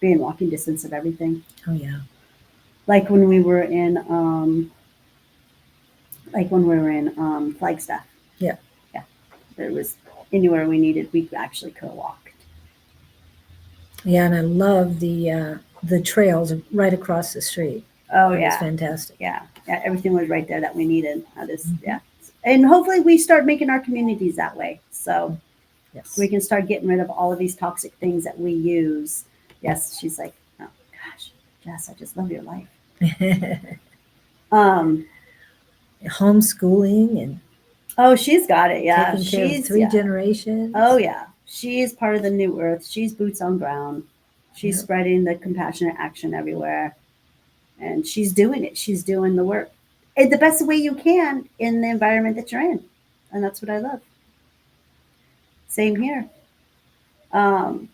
Be in walking distance of everything. Oh yeah. Like when we were in Flagstaff. Yeah. Yeah. There was anywhere we needed, we actually could have walked. Yeah, and I love the trails right across the street. Oh It was yeah, fantastic. yeah, everything was right there that we needed. That is, yeah, and hopefully we start making our communities that way. So Yes. we can start getting rid of all of these toxic things that we use. Yes, she's like, oh gosh, Jess, I just love your life. Um, Homeschooling and oh, she's got it. Yeah, taking care of she's 3 generations. Oh yeah, she's part of the new earth. She's boots on ground. She's Yeah. spreading the compassionate action everywhere, and she's doing it. She's doing the work in the best way you can in the environment that you're in, and that's what I love. Same here. Um,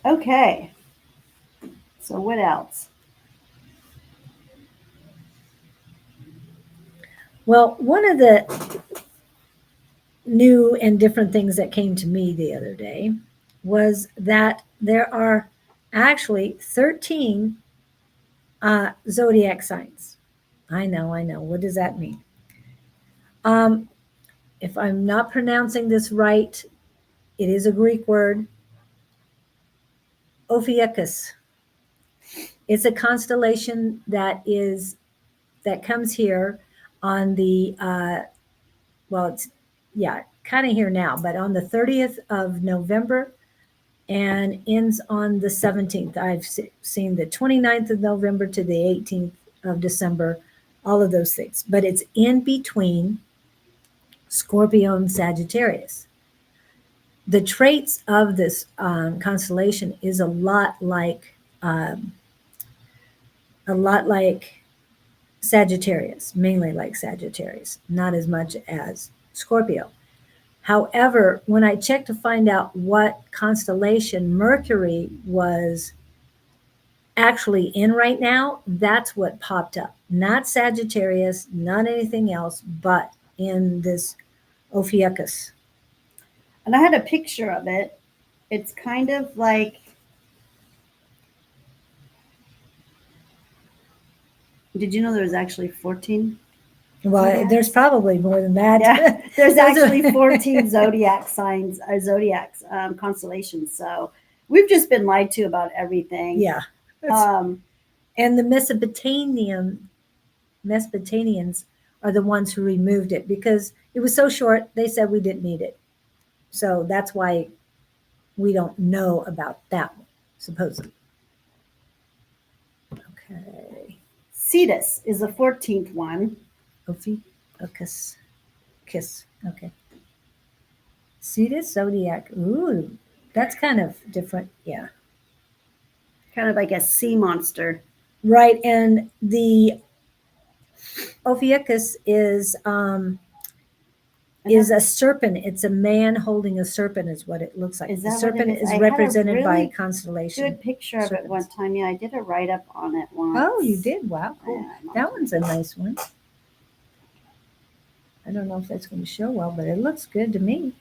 okay, so what else? Well, one of the new and different things that came to me the other day was that there are actually 13 zodiac signs. I know. What does that mean? Um, if I'm not pronouncing this right, it is a Greek word, Ophiuchus. It's a constellation that comes here on the well, it's kind of here now, but on the 30th of November and ends on the 17th. I've seen the 29th of November to the 18th of December, all of those things. But it's in between Scorpio and Sagittarius. The traits of this constellation is a lot like Sagittarius, mainly like Sagittarius, not as much as Scorpio. However, when I checked to find out what constellation Mercury was actually in right now, that's what popped up. Not Sagittarius, not anything else, but in this Ophiuchus. And I had a picture of it. It's kind of like, did you know there's actually 14? Well, Zodiacs? there's probably more than that. Yeah, there's Those are- actually 14 zodiac signs, zodiacs, constellations. So we've just been lied to about everything. Yeah. Um, And the Mesopotamians are the ones who removed it because it was so short, they said we didn't need it. So that's why we don't know about that one, supposedly. Okay. Cetus is the 14th one. Ophiuchus. Kiss. Okay. Cetus zodiac. Ooh, that's kind of different. Yeah. Kind of like a sea monster. Right. And the Ophiuchus is a serpent. It's a man holding a serpent, is what it looks like. Is The that what serpent it is? is I had a represented by really a constellation. Good picture of it one Serpents. time. Yeah, I did a write up on it once. Oh, you did? Wow, cool. Yeah, That one's a nice one. I don't know if that's going to show well, but it looks good to me.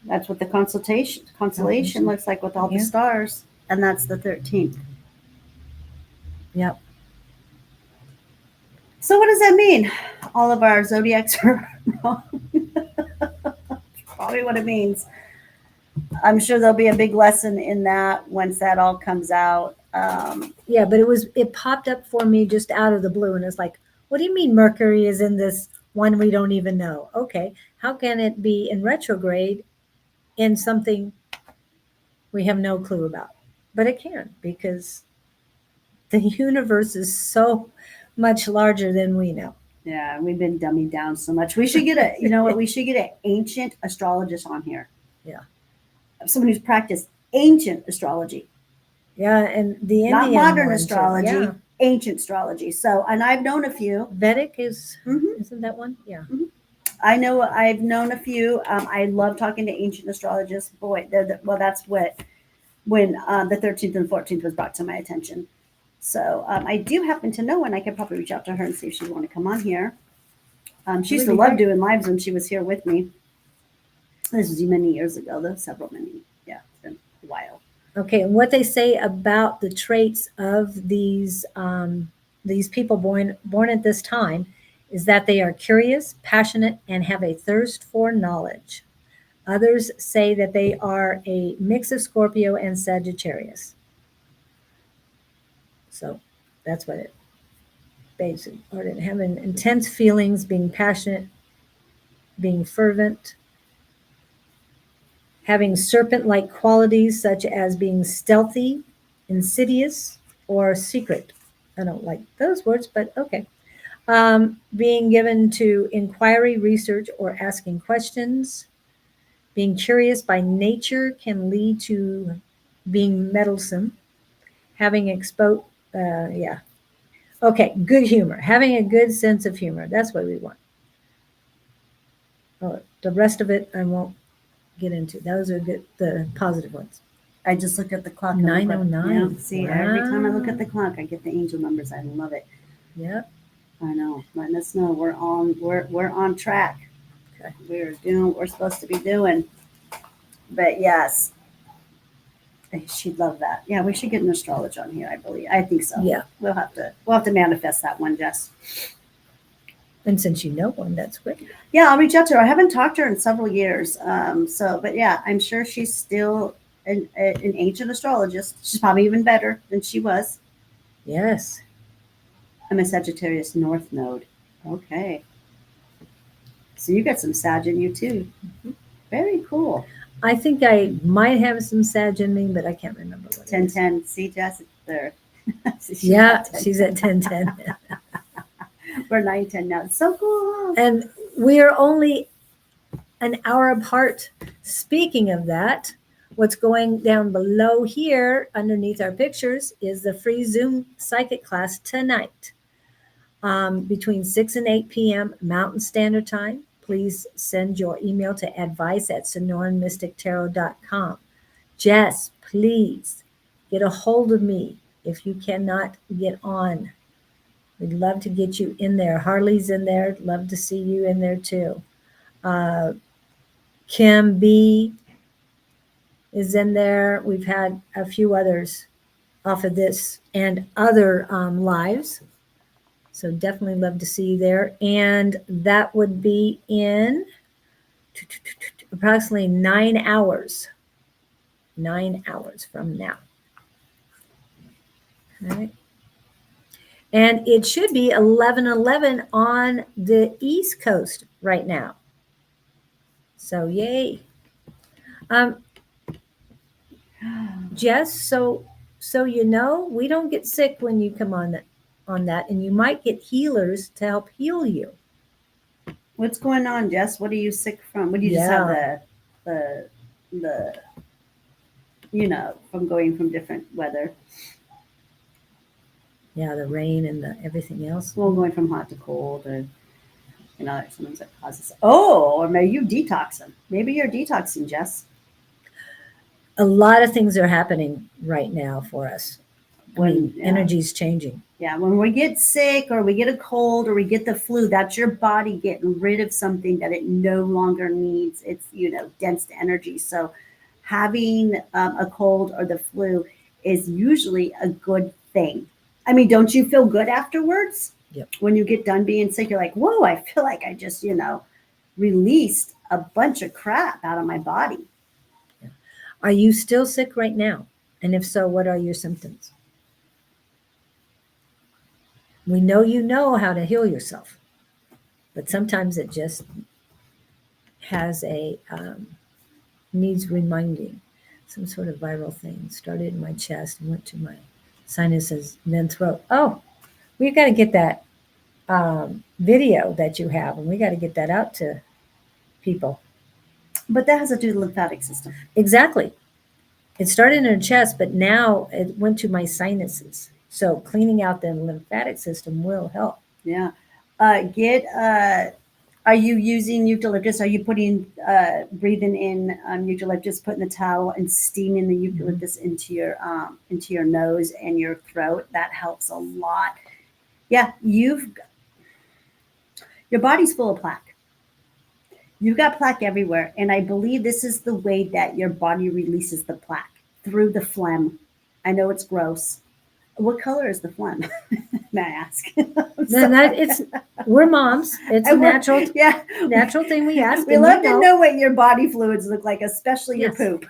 That's what the constellation looks like with all the Yeah. stars, and that's the 13th. Yep. So what does that mean? All of our zodiacs are wrong. Probably what it means. I'm sure there'll be a big lesson in that once that all comes out. Yeah, but it popped up for me just out of the blue, and it's like, what do you mean Mercury is in this one we don't even know? Okay, how can it be in retrograde in something we have no clue about? But it can, because the universe is so much larger than we know. Yeah, we've been dumbing down so much. We should get we should get an ancient astrologist on here. Yeah. Someone who's practiced ancient astrology. Yeah, and the Indian Not modern one, too. astrology, Yeah. ancient astrology. So, and I've known a few. Vedic is, Mhm. isn't that one? Yeah. I've known a few. I love talking to ancient astrologists. Boy, that's when the 13th and 14th was brought to my attention. So I do happen to know one. I could probably reach out to her and see if she'd want to come on here. She used to love doing lives when she was here with me. This was many years ago, though, yeah, it's been a while. Okay, and what they say about the traits of these people born at this time is that they are curious, passionate, and have a thirst for knowledge. Others say that they are a mix of Scorpio and Sagittarius. So that's what it basically having intense feelings, being passionate, being fervent, having serpent-like qualities such as being stealthy, insidious, or secret. I don't like those words, but okay. Being given to inquiry, research, or asking questions. Being curious by nature can lead to being meddlesome. Having yeah. Okay, good humor. Having a good sense of humor. That's what we want. Oh, the rest of it I won't get into. Those are the positive ones. I just looked at the clock. 9:09. Yeah, see, Wow. every time I look at the clock, I get the angel numbers. I love it. Yep. I know. Letting us know we're on track. Okay. We're doing what we're supposed to be doing. But yes, she'd love that. Yeah, we should get an astrologer on here. I think so. Yeah. We'll have to manifest that one, Jess. And since you know one, that's great. Yeah, I'll reach out to her. I haven't talked to her in several years. But yeah, I'm sure she's still an ancient astrologist. She's probably even better than she was. Yes. I'm a Sagittarius North node. Okay. So you got some Sag in you too. Mm-hmm. Very cool. I think I might have some Sag in me, but I can't remember what 10-10. See, Jess, there. Yeah, she's at 10-10. We're 9-10 now. It's so cool. And we are only an hour apart. Speaking of that, what's going down below here underneath our pictures is the free Zoom psychic class tonight between 6 and 8 p.m. Mountain Standard Time. Please send your email to advice@sonoranmystictarot.com. Jess, please get a hold of me if you cannot get on. We'd love to get you in there. Harley's in there. Love to see you in there too. Kim B is in there. We've had a few others off of this and other lives. So definitely love to see you there. And that would be in approximately 9 hours. 9 hours from now. Okay. And it should be 11:11 on the East Coast right now. So yay. Jess, so you know, we don't get sick when you come on that, and you might get healers to help heal you. What's going on, Jess? What are you sick from? What do you just have the from going from different weather? Yeah, the rain and the everything else. Well, going from hot to cold, and sometimes that causes. Oh, or maybe you detoxing. Maybe you're detoxing, Jess. A lot of things are happening right now for us. Energy's changing. Yeah, when we get sick or we get a cold or we get the flu, that's your body getting rid of something that it no longer needs. It's, dense energy. So having a cold or the flu is usually a good thing. I mean, don't you feel good afterwards? Yep. When you get done being sick, you're like, whoa, I feel like I just, released a bunch of crap out of my body. Yeah. Are you still sick right now? And if so, what are your symptoms? We know you know how to heal yourself, but sometimes it just has needs reminding. Some sort of viral thing started in my chest and went to my sinuses and then throat. Oh, we've got to get that video that you have, and we got to get that out to people. But that has to do with the lymphatic system. Exactly. It started in her chest, but now it went to my sinuses. So cleaning out the lymphatic system will help. Yeah. Are you using eucalyptus? Are you breathing in eucalyptus, putting the towel and steaming the eucalyptus into your nose and your throat? That helps a lot. Yeah, your body's full of plaque. You've got plaque everywhere, and I believe this is the way that your body releases the plaque, through the phlegm. I know it's gross. What color is the phlegm? May I ask? We're moms. It's a natural thing we ask. We love to know what your body fluids look like, especially your poop.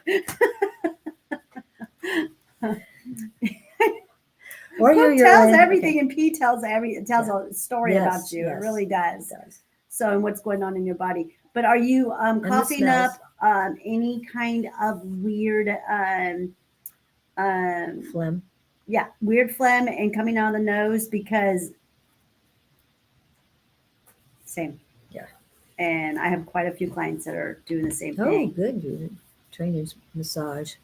Or book your tells end. everything, Okay. and P tells a story Yes, about you. It yes, really does. It does. So, and what's going on in your body. But are you the coughing smells. up any kind of weird, Phlegm. yeah, weird phlegm and coming out of the nose? Because same. Yeah. And I have quite a few clients that are doing the same Oh, thing. good. Trainer's massage.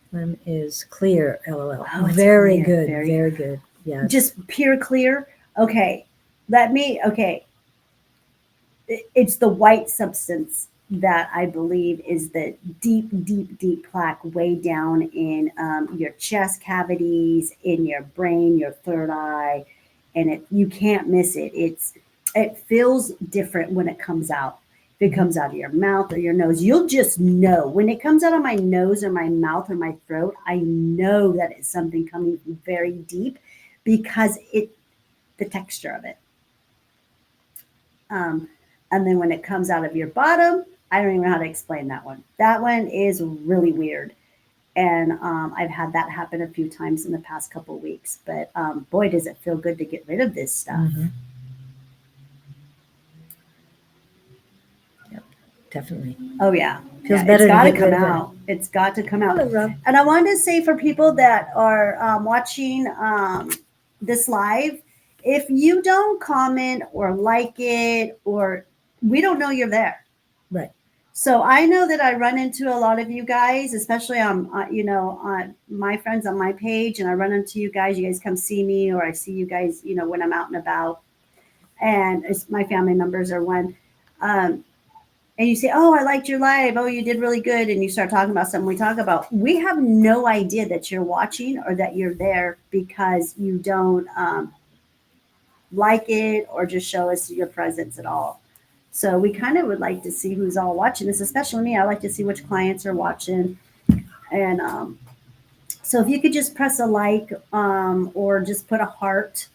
Phlegm is clear. LOL. Oh, it's very clear. good. Very good. Yeah. Just pure clear. Okay. Okay. It's the white substance that I believe is the deep plaque way down in your chest cavities, in your brain, your third eye, and you can't miss it. It feels different when it comes out. If it comes out of your mouth or your nose, you'll just know. When it comes out of my nose or my mouth or my throat, I know that it's something coming very deep because the texture of it. And then when it comes out of your bottom, I don't even know how to explain that one. That one is really weird. And I've had that happen a few times in the past couple of weeks. But boy, does it feel good to get rid of this stuff. Mm-hmm. Yep, definitely. Oh, yeah. Feels better. It's got to get come rid of out. It's got to come out. Hello, Rob. And I wanted to say for people that are watching this live, if you don't comment or like it, or we don't know you're there. Right. So I know that I run into a lot of you guys, especially on on my friends on my page, and I run into you guys. You guys come see me, or I see you guys, when I'm out and about, and my family members are one. And you say, "Oh, I liked your live. Oh, you did really good," and you start talking about something we talk about. We have no idea that you're watching or that you're there because you don't like it or just show us your presence at all. So we kind of would like to see who's all watching this, especially me. I like to see which clients are watching. And so if you could just press a like or just put a heart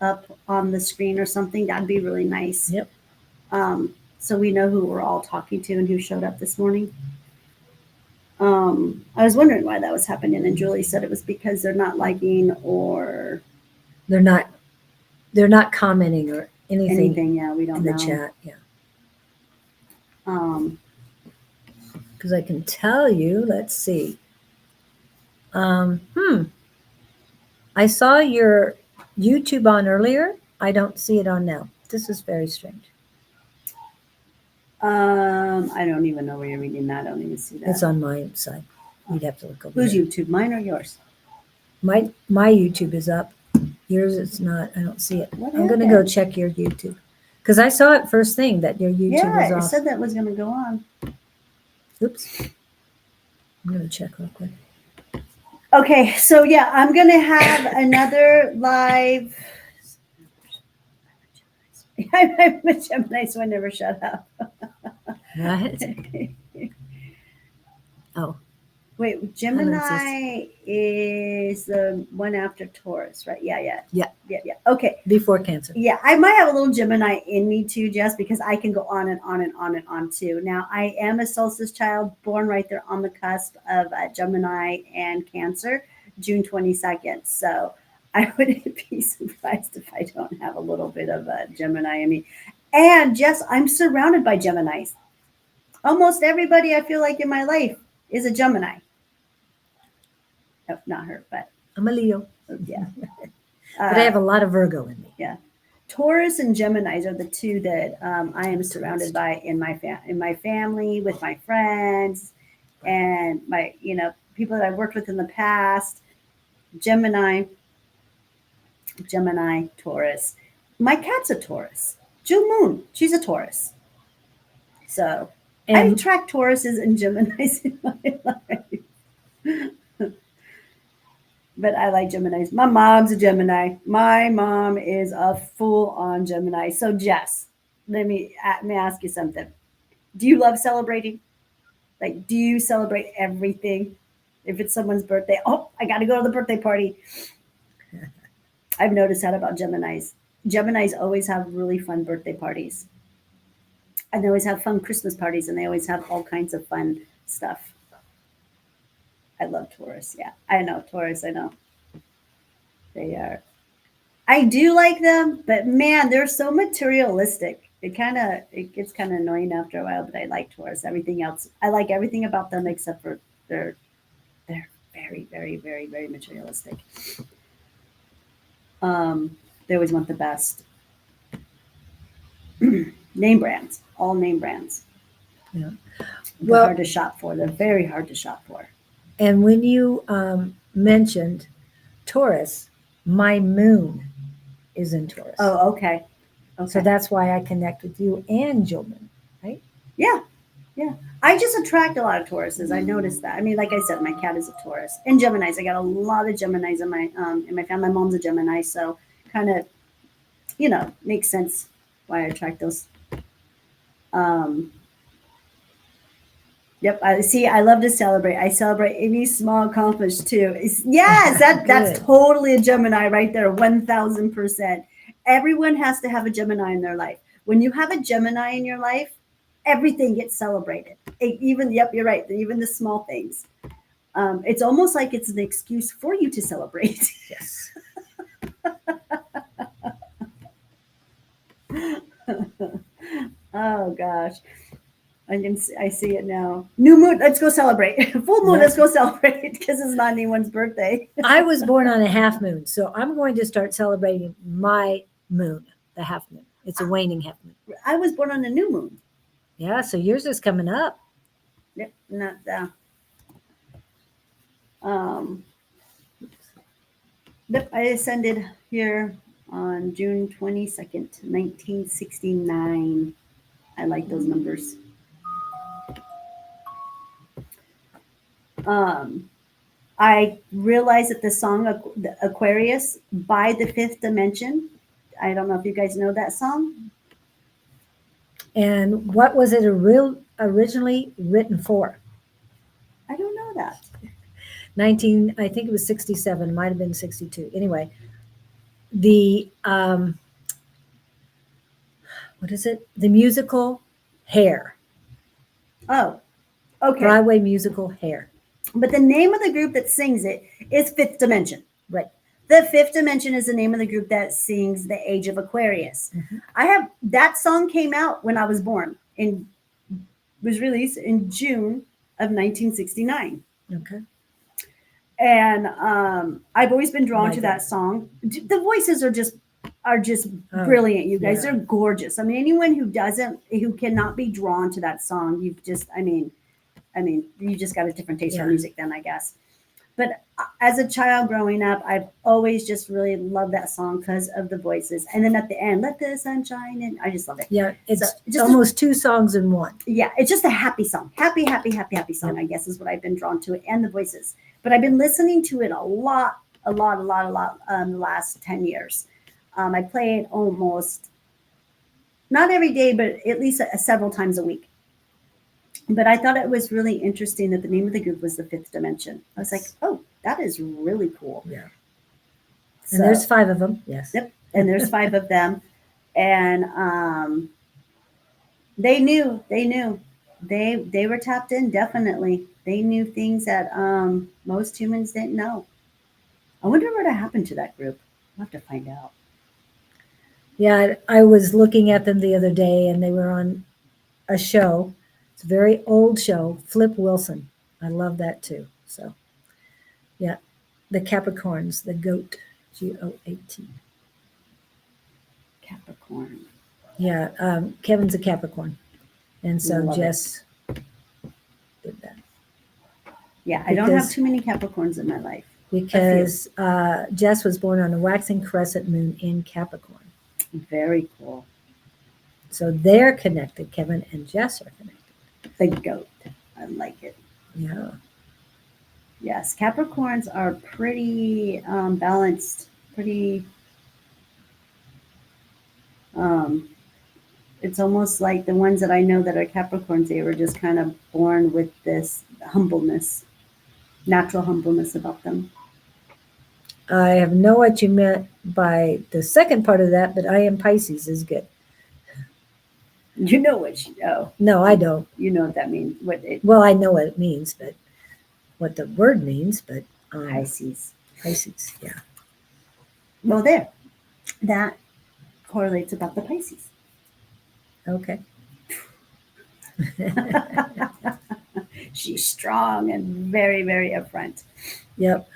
up on the screen or something, that'd be really nice. Yep. So we know who we're all talking to and who showed up this morning. I was wondering why that was happening, and Julie said it was because they're not liking or they're not commenting or anything. Yeah, we don't in know. the chat. Yeah. Um, because I can tell you, let's see. I saw your YouTube on earlier. I don't see it on now. This is very strange. I don't even know where you're reading that. I don't even see that. It's on my side. You'd have to look over Whose there. YouTube? Mine or yours? My YouTube is up. Yours it's not. I don't see it. What I'm gonna go check your YouTube. Because I saw it first thing that your YouTube was Yeah, it off. said that was going to go on. Oops. I'm gonna check real quick. Okay, so yeah, I'm going to have another live. I'm a Gemini, so I never shut up. What? Oh. Wait, Gemini is the one after Taurus, right? Yeah. Okay. Before Cancer. Yeah, I might have a little Gemini in me too, Jess, because I can go on and on and on and on too. Now, I am a solstice child, born right there on the cusp of Gemini and Cancer, June 22nd. So I wouldn't be surprised if I don't have a little bit of Gemini in me. And Jess, I'm surrounded by Geminis. Almost everybody I feel like in my life is a Gemini. Oh, not her, but I'm a Leo. Yeah. But I have a lot of Virgo in me. Yeah. Taurus and Geminis are the two that I am surrounded by in my family, with my friends, and my people that I've worked with in the past. Gemini, Taurus. My cat's a Taurus. June Moon, she's a Taurus. So I attract Tauruses and Geminis in my life. But I like Geminis. My mom's a Gemini. My mom is a full-on Gemini. So Jess, let me ask you something. Do you love celebrating? Like, do you celebrate everything? If it's someone's birthday, oh, I got to go to the birthday party. I've noticed that about Geminis. Geminis always have really fun birthday parties. And they always have fun Christmas parties, and they always have all kinds of fun stuff. I love Taurus. Yeah, I know. Taurus, I know. They are. I do like them, but man, they're so materialistic. It gets kind of annoying after a while. But I like Taurus. Everything else, I like everything about them except for they're very, very, very, very materialistic. They always want the best. Name brands, all name brands. Yeah. They're hard to shop for. They're very hard to shop for. And when you mentioned Taurus, my moon is in Taurus. Oh, okay. So that's why I connect with you and Jilman, right? Yeah. Yeah. I just attract a lot of Tauruses. I noticed that. I mean, like I said, my cat is a Taurus. And Geminis. I got a lot of Geminis in my family. My mom's a Gemini, so kind of, makes sense why I attract those. Yep. I love to celebrate. I celebrate any small accomplishment too. Yes, that's totally a Gemini right there. 1000%. Everyone has to have a Gemini in their life. When you have a Gemini in your life, everything gets celebrated. You're right. Even the small things. It's almost like it's an excuse for you to celebrate. Yes. Oh gosh. I see it now. New moon, let's go celebrate. Full moon, let's go celebrate because it's not anyone's birthday. I was born on a half moon, so I'm going to start celebrating my moon, the half moon. It's a waning half moon. I was born on a new moon. Yeah, so yours is coming up. Yep, not that. Yep, I ascended here on June 22nd, 1969. I like those numbers. I realized that the song Aquarius by the Fifth Dimension. I don't know if you guys know that song. And what was it originally written for? I don't know that. I think it was 67. It might have been 62. Anyway, the what is it? The musical Hair. Oh, okay. Broadway musical Hair. But the name of the group that sings it is Fifth Dimension. Right. The Fifth Dimension is the name of the group that sings The Age of Aquarius. Mm-hmm. That song came out when I was born and was released in June of 1969. Okay. And I've always been drawn to that song. The voices are just brilliant. You guys are gorgeous. I mean, anyone who cannot be drawn to that song, you just got a different taste for music then, I guess. But as a child growing up, I've always just really loved that song because of the voices. And then at the end, let the sun shine in. I just love it. Yeah, it's almost two songs in one. Yeah, it's just a happy song. Happy song, I guess, is what I've been drawn to it, and the voices. But I've been listening to it a lot the last 10 years. I play it almost, not every day, but at least several times a week. But I thought it was really interesting that the name of the group was the Fifth Dimension. I was like, oh, that is really cool. Yeah. And there's 5 of them. Yes. Yep. And there's 5 of them. And they knew. They were tapped in, definitely. They knew things that most humans didn't know. I wonder what happened to that group. I'll have to find out. Yeah, I was looking at them the other day, and they were on a show. It's a very old show, Flip Wilson. I love that too. So, yeah, the Capricorns, the goat, G-O-A-T. Capricorn. Yeah, Kevin's a Capricorn, and so Jess did that. Yeah, I don't have too many Capricorns in my life. Because Jess was born on a waxing crescent moon in Capricorn. Very cool. So they're connected. Kevin and Jess are connected. The goat. I like it. Yeah. Yes, Capricorns are pretty balanced. Pretty. It's almost like the ones that I know that are Capricorns. They were just kind of born with this humbleness, natural humbleness about them. I have no what you meant by the second part of that, but I am Pisces is good. You know what you know. No, I don't. You know what that means. Well, I know what it means, but what the word means, but Pisces. Pisces, yeah. Well, there. That correlates about the Pisces. Okay. She's strong and very, very upfront. Yep.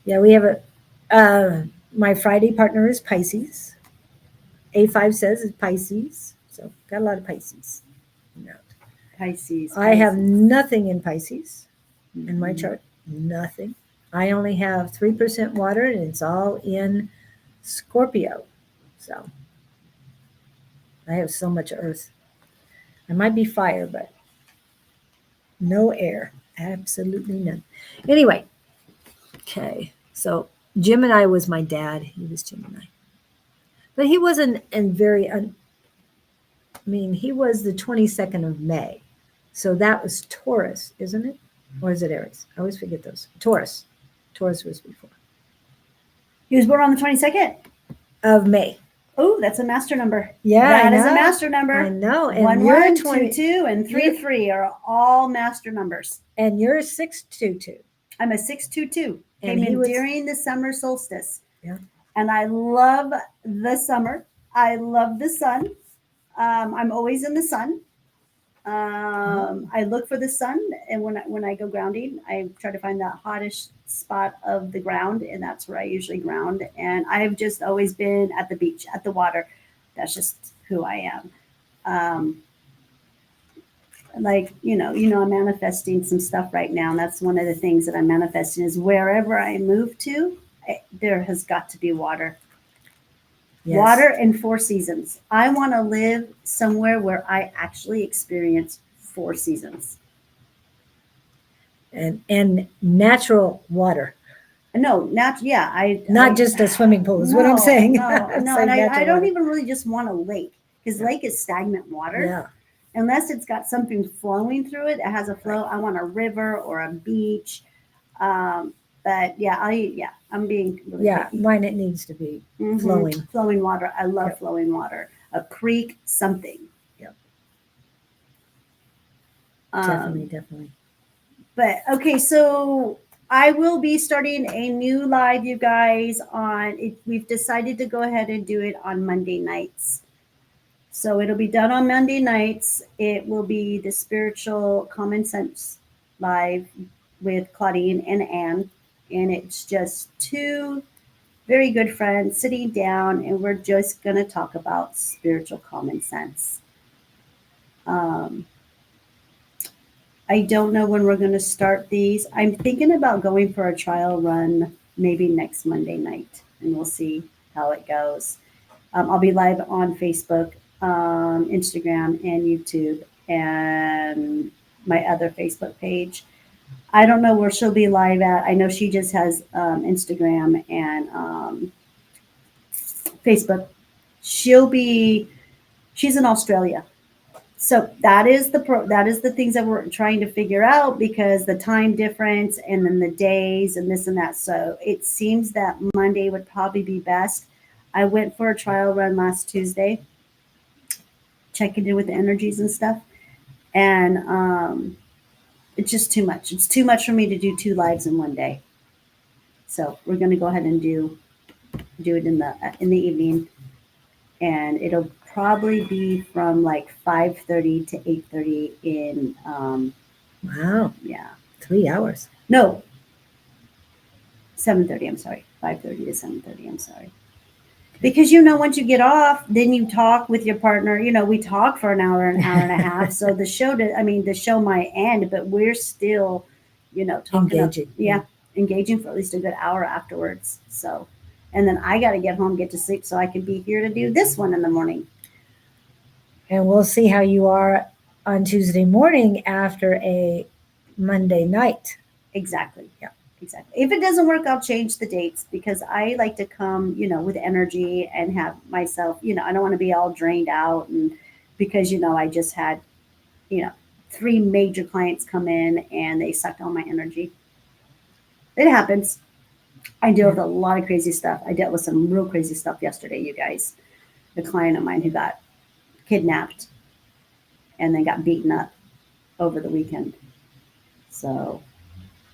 Yeah, we have my Friday partner is Pisces. A5 says it's Pisces. So got a lot of Pisces. No. Pisces. I have nothing in Pisces in my chart. Nothing. I only have 3% water, and it's all in Scorpio. So I have so much earth. I might be fire, but no air. Absolutely none. Anyway, okay. So Gemini was my dad. He was Gemini. But he wasn't he was the 22nd of May. So that was Taurus, isn't it? Or is it Aries? I always forget those. Taurus. Taurus was before. He was born on the 22nd Of May. Oh, that's a master number. Yeah, that is a master number. I know. And 1, 2, 2, and 3, 3 are all master numbers. And you're 622. I'm a 622. And Came in during the summer solstice. Yeah. And I love the summer. I love the sun. I'm always in the sun. I look for the sun, and when I go grounding, I try to find that hottest spot of the ground, and that's where I usually ground. And I've just always been at the beach, at the water. That's just who I am. Like I'm manifesting some stuff right now, and that's one of the things that I'm manifesting is wherever I move to, there has got to be water. Yes. Water and 4 seasons. I want to live somewhere where I actually experience 4 seasons. And natural water. No, not just a swimming pool is what I'm saying. No, and I don't even really just want a lake, because lake is stagnant water. Yeah. Unless it's got something flowing through it, it has a flow. I want a river or a beach. But I'm being really picky. Mine it needs to be flowing water. I love flowing water. A creek, something. Yep. Definitely. But okay, so I will be starting a new live, you guys. We've decided to go ahead and do it on Monday nights. So it'll be done on Monday nights. It will be the Spiritual Common Sense live with Claudene and Anne. And it's just 2 very good friends sitting down, and we're just going to talk about spiritual common sense. I don't know when we're going to start these. I'm thinking about going for a trial run maybe next Monday night, and we'll see how it goes. I'll be live on Facebook, Instagram, and YouTube, and my other Facebook page. I don't know where she'll be live at. I know she just has Instagram and Facebook. She's in Australia. So that is the things that we're trying to figure out, because the time difference and then the days and this and that. So it seems that Monday would probably be best. I went for a trial run last Tuesday, checking in with the energies and stuff. And it's just too much. It's too much for me to do 2 lives in one day. So we're going to go ahead and do it in the evening, and it'll probably be from like 5:30 to 8:30 in. Wow. Yeah. 3 hours. No. 7:30. I'm sorry. 5:30 to 7:30. I'm sorry. Because, once you get off, then you talk with your partner. We talk for an hour and a half. So the show might end, but we're still, talking. Engaging. Engaging for at least a good hour afterwards. So, and then I got to get home, get to sleep, so I can be here to do this one in the morning. And we'll see how you are on Tuesday morning after a Monday night. Exactly. Yeah. Exactly. If it doesn't work, I'll change the dates, because I like to come, with energy and have myself, I don't want to be all drained out. And because, I just had, 3 major clients come in and they sucked all my energy. It happens. I deal with a lot of crazy stuff. I dealt with some real crazy stuff yesterday, you guys. A client of mine who got kidnapped and then got beaten up over the weekend. So,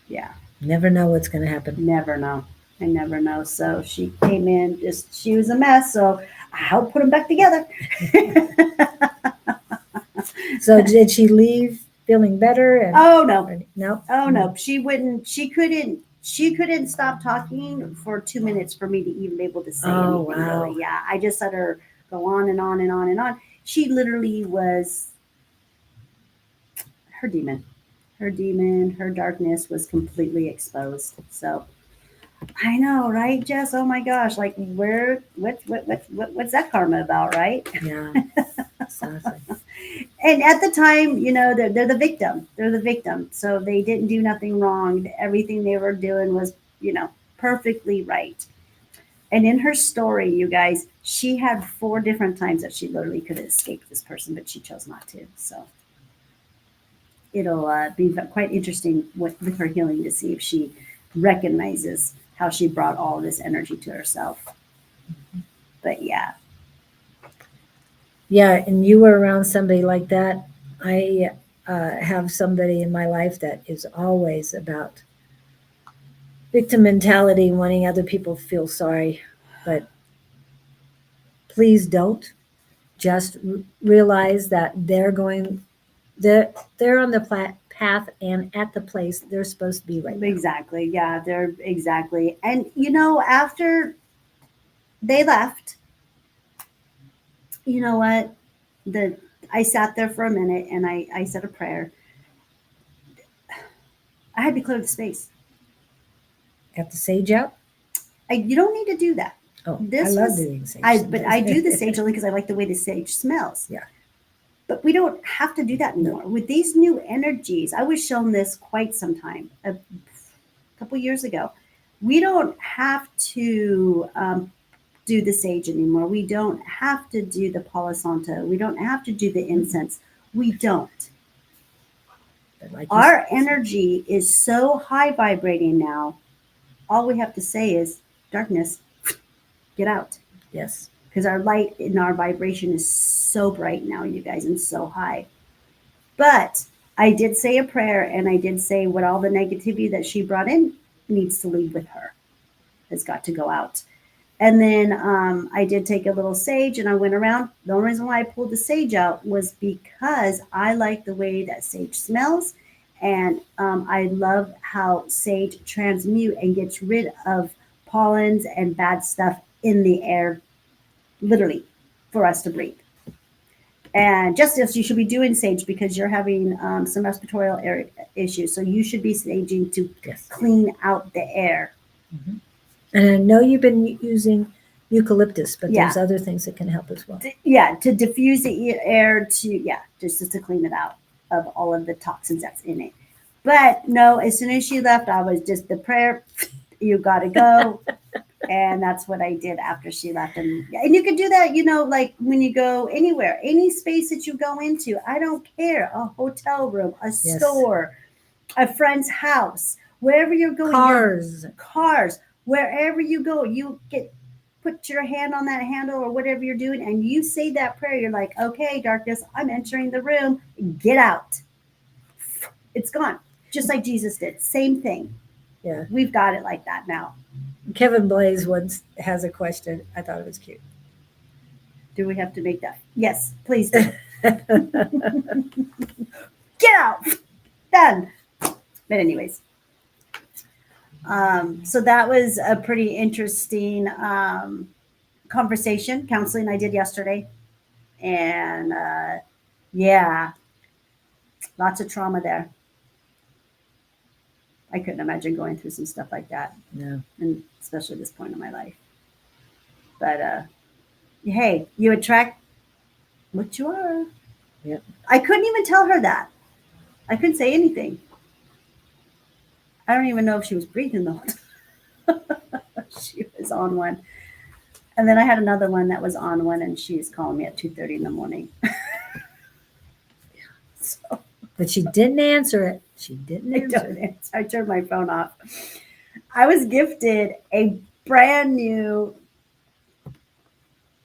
yeah. Never know what's going to happen. Never know. I never know. So she came in, she was a mess. So I helped put them back together. So did she leave feeling better? And Oh no. no. Oh no. She wouldn't. She couldn't stop talking for 2 minutes for me to even be able to say anything. Wow. Really. Yeah. I just let her go on and on and on and on. She literally was her demon. Her darkness was completely exposed. So I know, right, Jess? Oh my gosh! Like, what's that karma about, right? Yeah, exactly. And at the time, they're the victim. They're the victim. So they didn't do nothing wrong. Everything they were doing was, perfectly right. And in her story, you guys, she had 4 different times that she literally could have escaped this person, but she chose not to. So it'll be quite interesting with her healing to see if she recognizes how she brought all this energy to herself. But yeah. Yeah, and you were around somebody like that. I have somebody in my life that is always about victim mentality, wanting other people to feel sorry. But please don't. Just realize that they're on the path and at the place they're supposed to be right now. Exactly. Yeah, they're exactly. And after they left, you know what? I sat there for a minute and I said a prayer. I had to clear the space. Got the sage out? You don't need to do that. Oh, I love doing sage. But I do the sage only because I like the way the sage smells. Yeah. But we don't have to do that anymore. No. With these new energies, I was shown this quite some time, a couple years ago. We don't have to do the sage anymore. We don't have to do the Palo Santo. We don't have to do the incense. We don't. Like our energy is so high vibrating now. All we have to say is, darkness, get out. Yes. Because our light and our vibration is so bright now, you guys, and so high. But I did say a prayer, and I did say what all the negativity that she brought in needs to leave with her. It's got to go out. And then I did take a little sage, and I went around. The only reason why I pulled the sage out was because I like the way that sage smells, and I love how sage transmute and gets rid of pollens and bad stuff in the air, literally, for us to breathe. And Justice, you should be doing sage because you're having some respiratory issues. So you should be saging to clean out the air. Mm-hmm. And I know you've been using eucalyptus, but there's other things that can help as well. To diffuse the air, just to clean it out of all of the toxins that's in it. But no, as soon as she left, I was just the prayer, you got to go. And that's what I did after she left. And you can do that, like when you go anywhere, any space that you go into, I don't care, a hotel room, a store, a friend's house, wherever you're going. Cars, wherever you go, you put your hand on that handle or whatever you're doing, and you say that prayer. You're like, okay, darkness, I'm entering the room. Get out. It's gone. Just like Jesus did. Same thing. Yeah. We've got it like that now. Kevin Blaze once has a question. I thought it was cute. Do we have to make that? Yes, please do. Get out. Done. But anyways. So that was a pretty interesting conversation, counseling I did yesterday. And lots of trauma there. I couldn't imagine going through some stuff like that. No. And especially at this point in my life. But hey, you attract what you are. Yep. I couldn't even tell her that. I couldn't say anything. I don't even know if she was breathing the whole time. She was on one. And then I had another one that was on one, and she's calling me at 2:30 in the morning. So. But she didn't answer it. She didn't answer it. I turned my phone off. I was gifted a brand new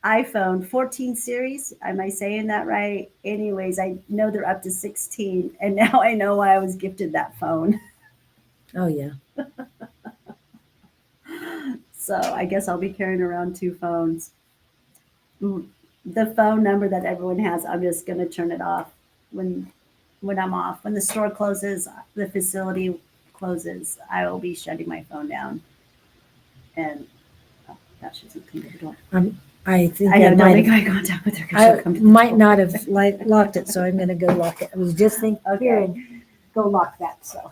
iPhone 14 series. Am I saying that right? Anyways, I know they're up to 16. And now I know why I was gifted that phone. Oh, yeah. So I guess I'll be carrying around 2 phones. The phone number that everyone has, I'm just going to turn it off when I'm off. When the store closes, the facility closes, I will be shutting my phone down. And oh, that shouldn't come to the door. I think I know, don't might make have, eye contact with her. 'Cause I she'll come to the might door. not have locked it, so I'm going to go lock it. I was just thinking, Okay. here and go lock that. So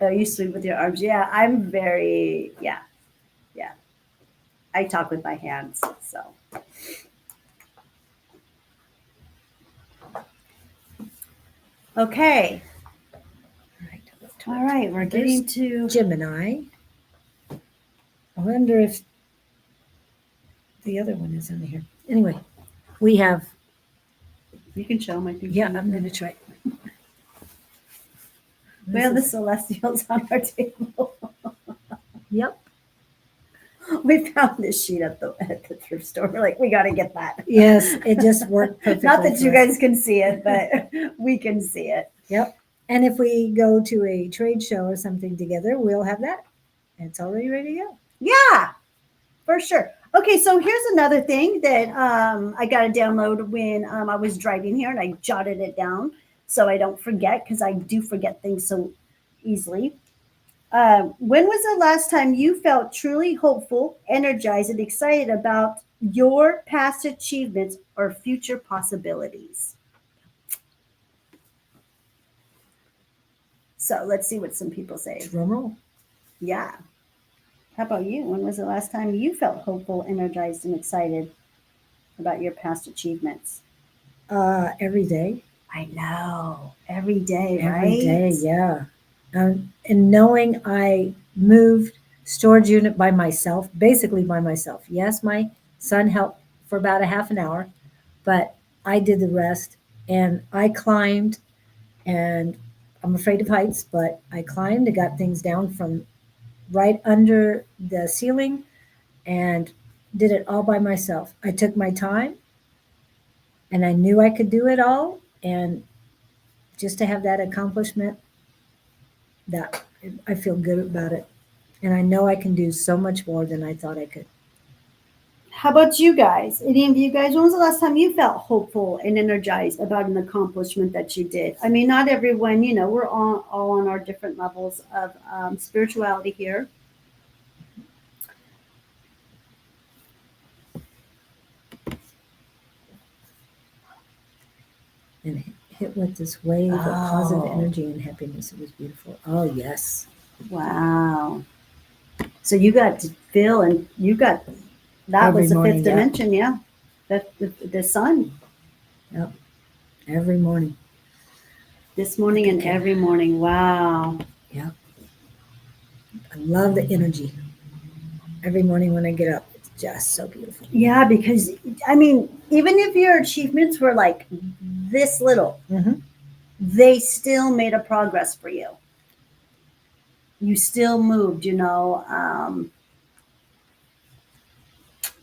Oh, you sleep with your arms. Yeah, I'm very, yeah. I talk with my hands. So, okay. All right. We're getting to Gemini. I wonder if the other one is in here. Anyway, we have, you can show them. I think. yeah, I'm going to try. We have the celestials on our table. Yep. We found this sheet at the thrift store. We're like, we got to get that. Yes, it just worked perfectly. Not that you for us. guys can see it, but we can see it. Yep. And if we go to a trade show or something together, we'll have that. It's already ready to go. Yeah, for sure. Okay, so here's another thing that I got to download when I was driving here, and I jotted it down so I don't forget, because I do forget things so easily. When was the last time you felt truly hopeful, energized, and excited about your past achievements or future possibilities? So let's see what some people say. Drum roll. Yeah. How about you? When was the last time you felt hopeful, energized, and excited about your past achievements? Every day. I know. Every day, right? Every day, yeah. And knowing I moved storage unit by myself, basically by myself. Yes, my son helped for about a half an hour, but I did the rest. And I climbed, and I'm afraid of heights, but I climbed and got things down from right under the ceiling and did it all by myself. I took my time, and I knew I could do it all. And just to have that accomplishment, that I feel good about it. And I know I can do so much more than I thought I could. How about you guys? Any of you guys, when was the last time you felt hopeful and energized about an accomplishment that you did? I mean, not everyone, we're all on our different levels of spirituality here. And hit with this wave of positive energy and happiness. It was beautiful. Oh, yes. Wow. So you got to feel, and you got, that Every was the morning, fifth yeah. dimension, yeah. The sun. Yep. Every morning. This morning and every morning. Wow. Yep. I love the energy. Every morning when I get up, it's just so beautiful. Yeah, because, I mean, even if your achievements were like this little, they still made a progress for you. You still moved,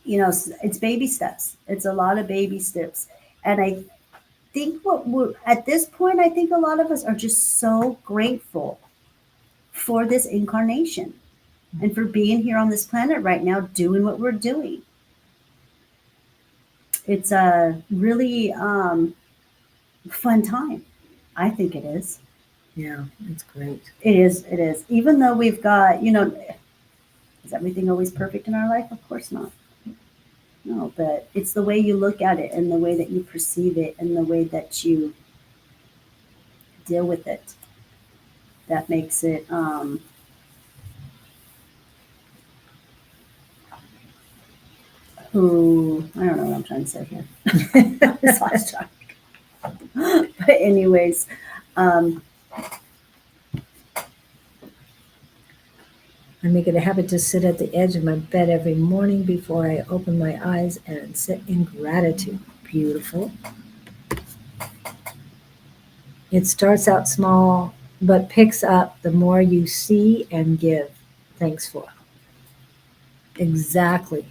it's baby steps. It's a lot of baby steps. And I think at this point, I think a lot of us are just so grateful for this incarnation and for being here on this planet right now, doing what we're doing. It's a really fun time. I think it is. Yeah, it's great. It is. Even though we've got, is everything always perfect in our life? Of course not. No, but it's the way you look at it and the way that you perceive it and the way that you deal with it that makes it I don't know what I'm trying to say here. This last track. But anyways, I make it a habit to sit at the edge of my bed every morning before I open my eyes and sit in gratitude. Beautiful. It starts out small, but picks up the more you see and give thanks for. Exactly.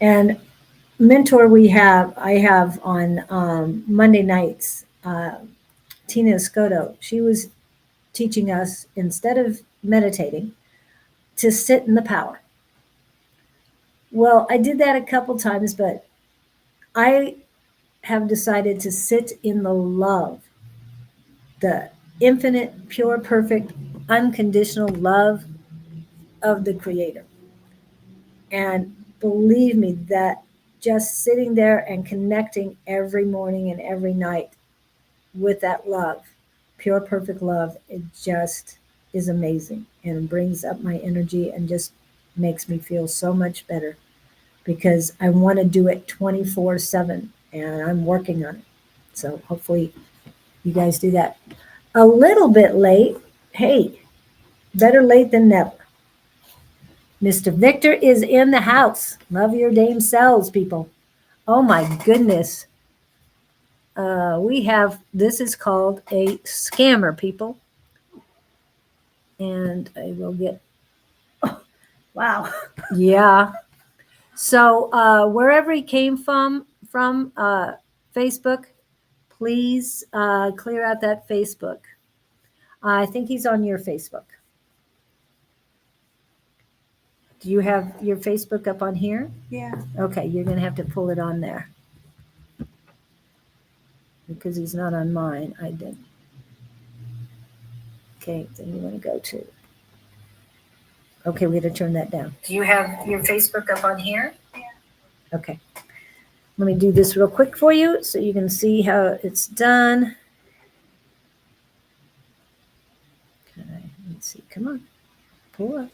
And mentor I have on Monday nights, Tina Escoto, she was teaching us, instead of meditating, to sit in the power. Well, I did that a couple times, but I have decided to sit in the love, the infinite, pure, perfect, unconditional love of the Creator. And believe me, that just sitting there and connecting every morning and every night with that love, pure, perfect love, it just is amazing and brings up my energy and just makes me feel so much better, because I want to do it 24/7 and I'm working on it. So hopefully you guys do that. A little bit late. Hey, better late than never. Mr. Victor is in the house. Love your dame selves, people. Oh my goodness. We have, this is called a scammer, people. And I will get, Wow. yeah. So wherever he came from Facebook, please clear out that Facebook. I think he's on your Facebook. Do you have your Facebook up on here? Yeah. Okay, you're going to have to pull it on there. Because he's not on mine. I did. Okay, then you want to go to. Okay, we got to turn that down. Do you have your Facebook up on here? Yeah. Okay. Let me do this real quick for you so you can see how it's done. Okay, let's see. Come on. Pull up.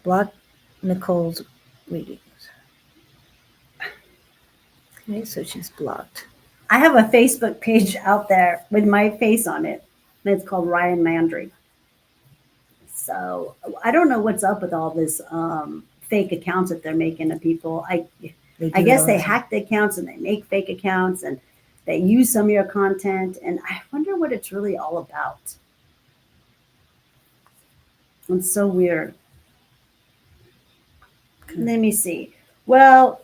Block Nicole's readings. Okay, so she's blocked. I have a Facebook page out there with my face on it, and it's called Ryan Landry. So I don't know what's up with all this fake accounts that they're making of people. I guess they hack the accounts and they make fake accounts and they use some of your content, and I wonder what it's really all about. It's so weird. Let me see. Well,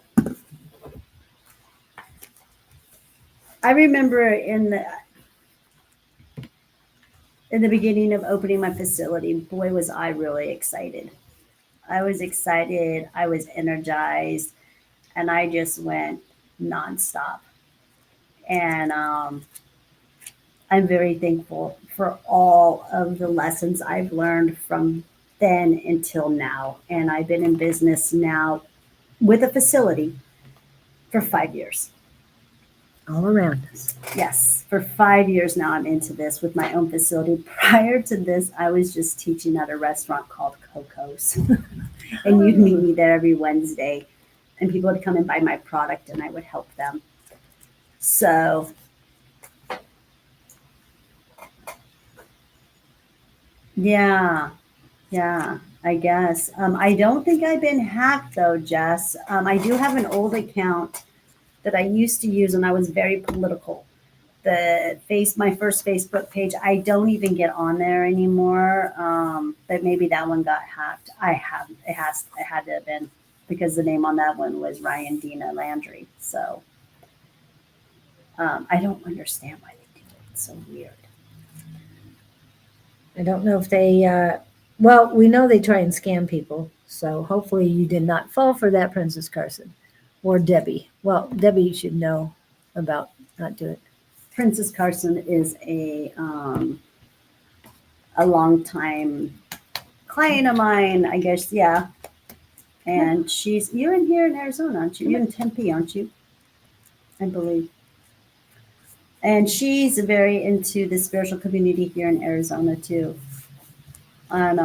I remember in the beginning of opening my facility, boy, was I really excited. I was excited. I was energized, and I just went nonstop. And I'm very thankful for all of the lessons I've learned from then until now. And I've been in business now with a facility for 5 years. All around us. Yes, for 5 years now I'm into this with my own facility. Prior to this, I was just teaching at a restaurant called Coco's. And you'd meet me there every Wednesday, and people would come and buy my product and I would help them. So yeah, I guess. I don't think I've been hacked though, Jess. I do have an old account that I used to use when I was very political. My first Facebook page, I don't even get on there anymore. But maybe that one got hacked. It had to have been, because the name on that one was Ryan Dina Landry. So I don't understand why they do it. It's so weird. I don't know if they, well, we know they try and scam people. So hopefully you did not fall for that, Princess Carson. Or Debbie. Well, Debbie should know about not doing it. Princess Carson is a long time client of mine, I guess. Yeah. And you're in here in Arizona, aren't you? You're in Tempe, aren't you? I believe. And she's very into the spiritual community here in Arizona too. And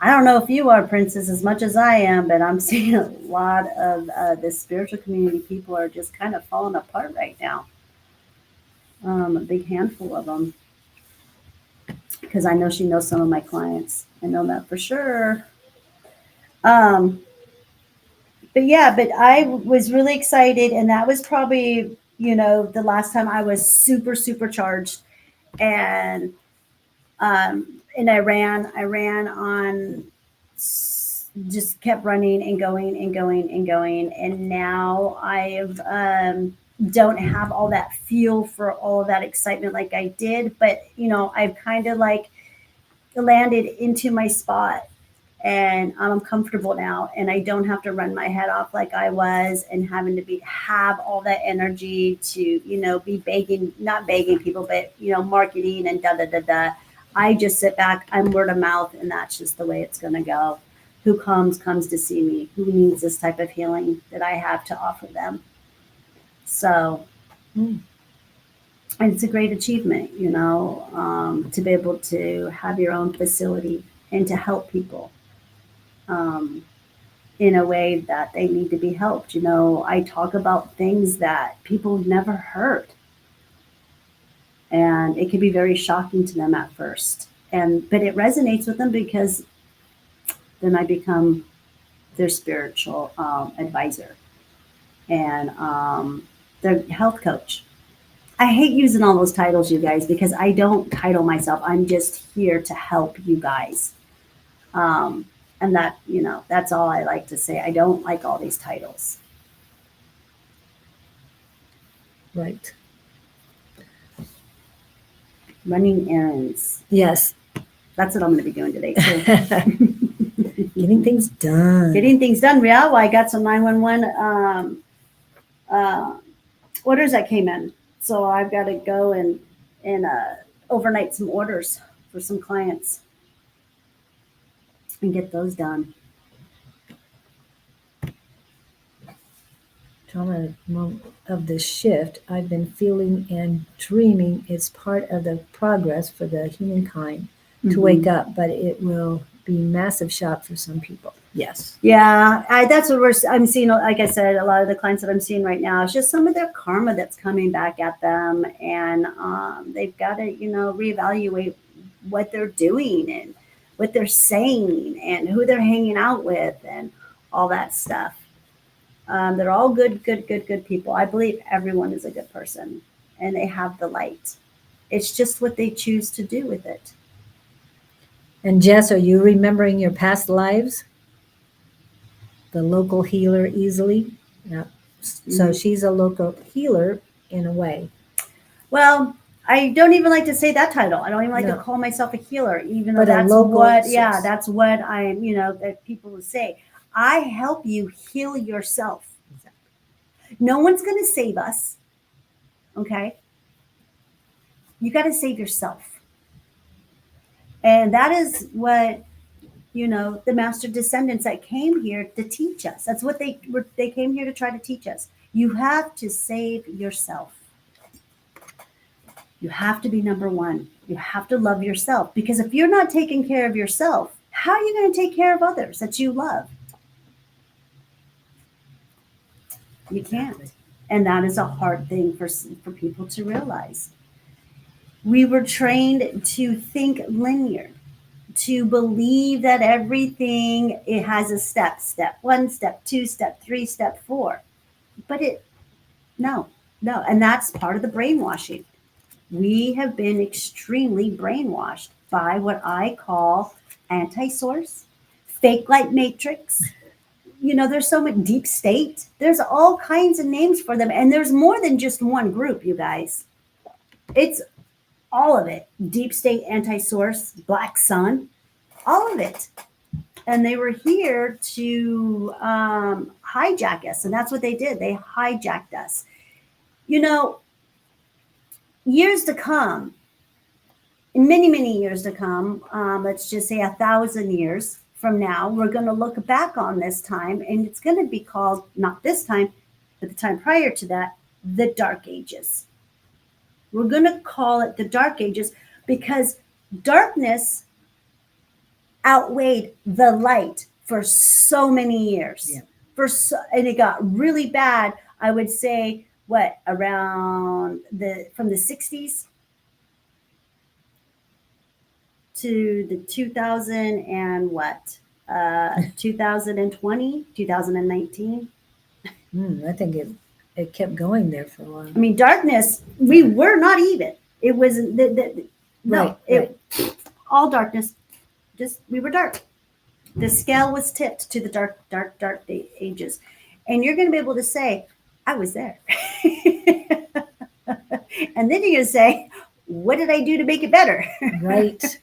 I don't know if you are, Princess, as much as I am, but I'm seeing a lot of the spiritual community people are just kind of falling apart right now. A big handful of them. Because I know she knows some of my clients. I know that for sure. But I was really excited, and that was probably, the last time I was super, super charged. And I ran on, just kept running and going and going and going. And now I've don't have all that feel for all of that excitement like I did. But, I've kind of like landed into my spot and I'm comfortable now, and I don't have to run my head off like I was and having to have all that energy to, be begging, not begging people, but, marketing and da da da da. I just sit back, I'm word of mouth, and that's just the way it's going to go. Who comes to see me, who needs this type of healing that I have to offer them. So, and it's a great achievement, to be able to have your own facility and to help people in a way that they need to be helped. I talk about things that people never heard. And it can be very shocking to them at first. But it resonates with them because then I become their spiritual advisor and their health coach. I hate using all those titles, you guys, because I don't title myself. I'm just here to help you guys. And that, that's all I like to say. I don't like all these titles. Right. Running errands. Yes. That's what I'm going to be doing today, too. Getting things done. Yeah, well, I got some 911 orders that came in. So I've got to go and overnight some orders for some clients and get those done. Trauma of the shift I've been feeling and dreaming is part of the progress for the humankind to wake up, but it will be massive shock for some people. Yes. Yeah, that's what I'm seeing. Like I said, a lot of the clients that I'm seeing right now, it's just some of their karma that's coming back at them, and they've got to, reevaluate what they're doing and what they're saying and who they're hanging out with and all that stuff. They're all good people. I believe everyone is a good person and they have the light. It's just what they choose to do with it. And Jess, are you remembering your past lives? The local healer easily? Yeah. So she's a local healer in a way. Well, I don't even like to say that title. I don't even like to call myself a healer, even though that's what I'm, that people would say. I help you heal yourself. No one's going to save us. Okay. You got to save yourself. And that is what, the master descendants that came here to teach us. That's what they came here to try to teach us. You have to save yourself. You have to be number one. You have to love yourself, because if you're not taking care of yourself, how are you going to take care of others that you love? You can't. And that is a hard thing for people to realize. We were trained to think linear, to believe that everything, it has a step 1, step 2, step 3, step 4. But no. And that's part of the brainwashing. We have been extremely brainwashed by what I call anti-source, fake light matrix. There's so much deep state. There's all kinds of names for them. And there's more than just one group, you guys. It's all of it. Deep state, anti-source, black sun, all of it. And they were here to hijack us. And that's what they did. They hijacked us. Years to come, many, many years to come, let's just say 1,000 years from now, we're going to look back on this time, and it's going to be called, not this time, but the time prior to that, the Dark Ages. We're going to call it the Dark Ages because darkness outweighed the light for so many years. Yeah. And it got really bad, I would say, from the 60s to the 2020, 2019. I think it kept going there for a while. I mean, darkness, we were not even. It wasn't, all darkness, we were dark. The scale was tipped to the dark ages. And you're going to be able to say, I was there. And then you're going to say, what did I do to make it better? Right.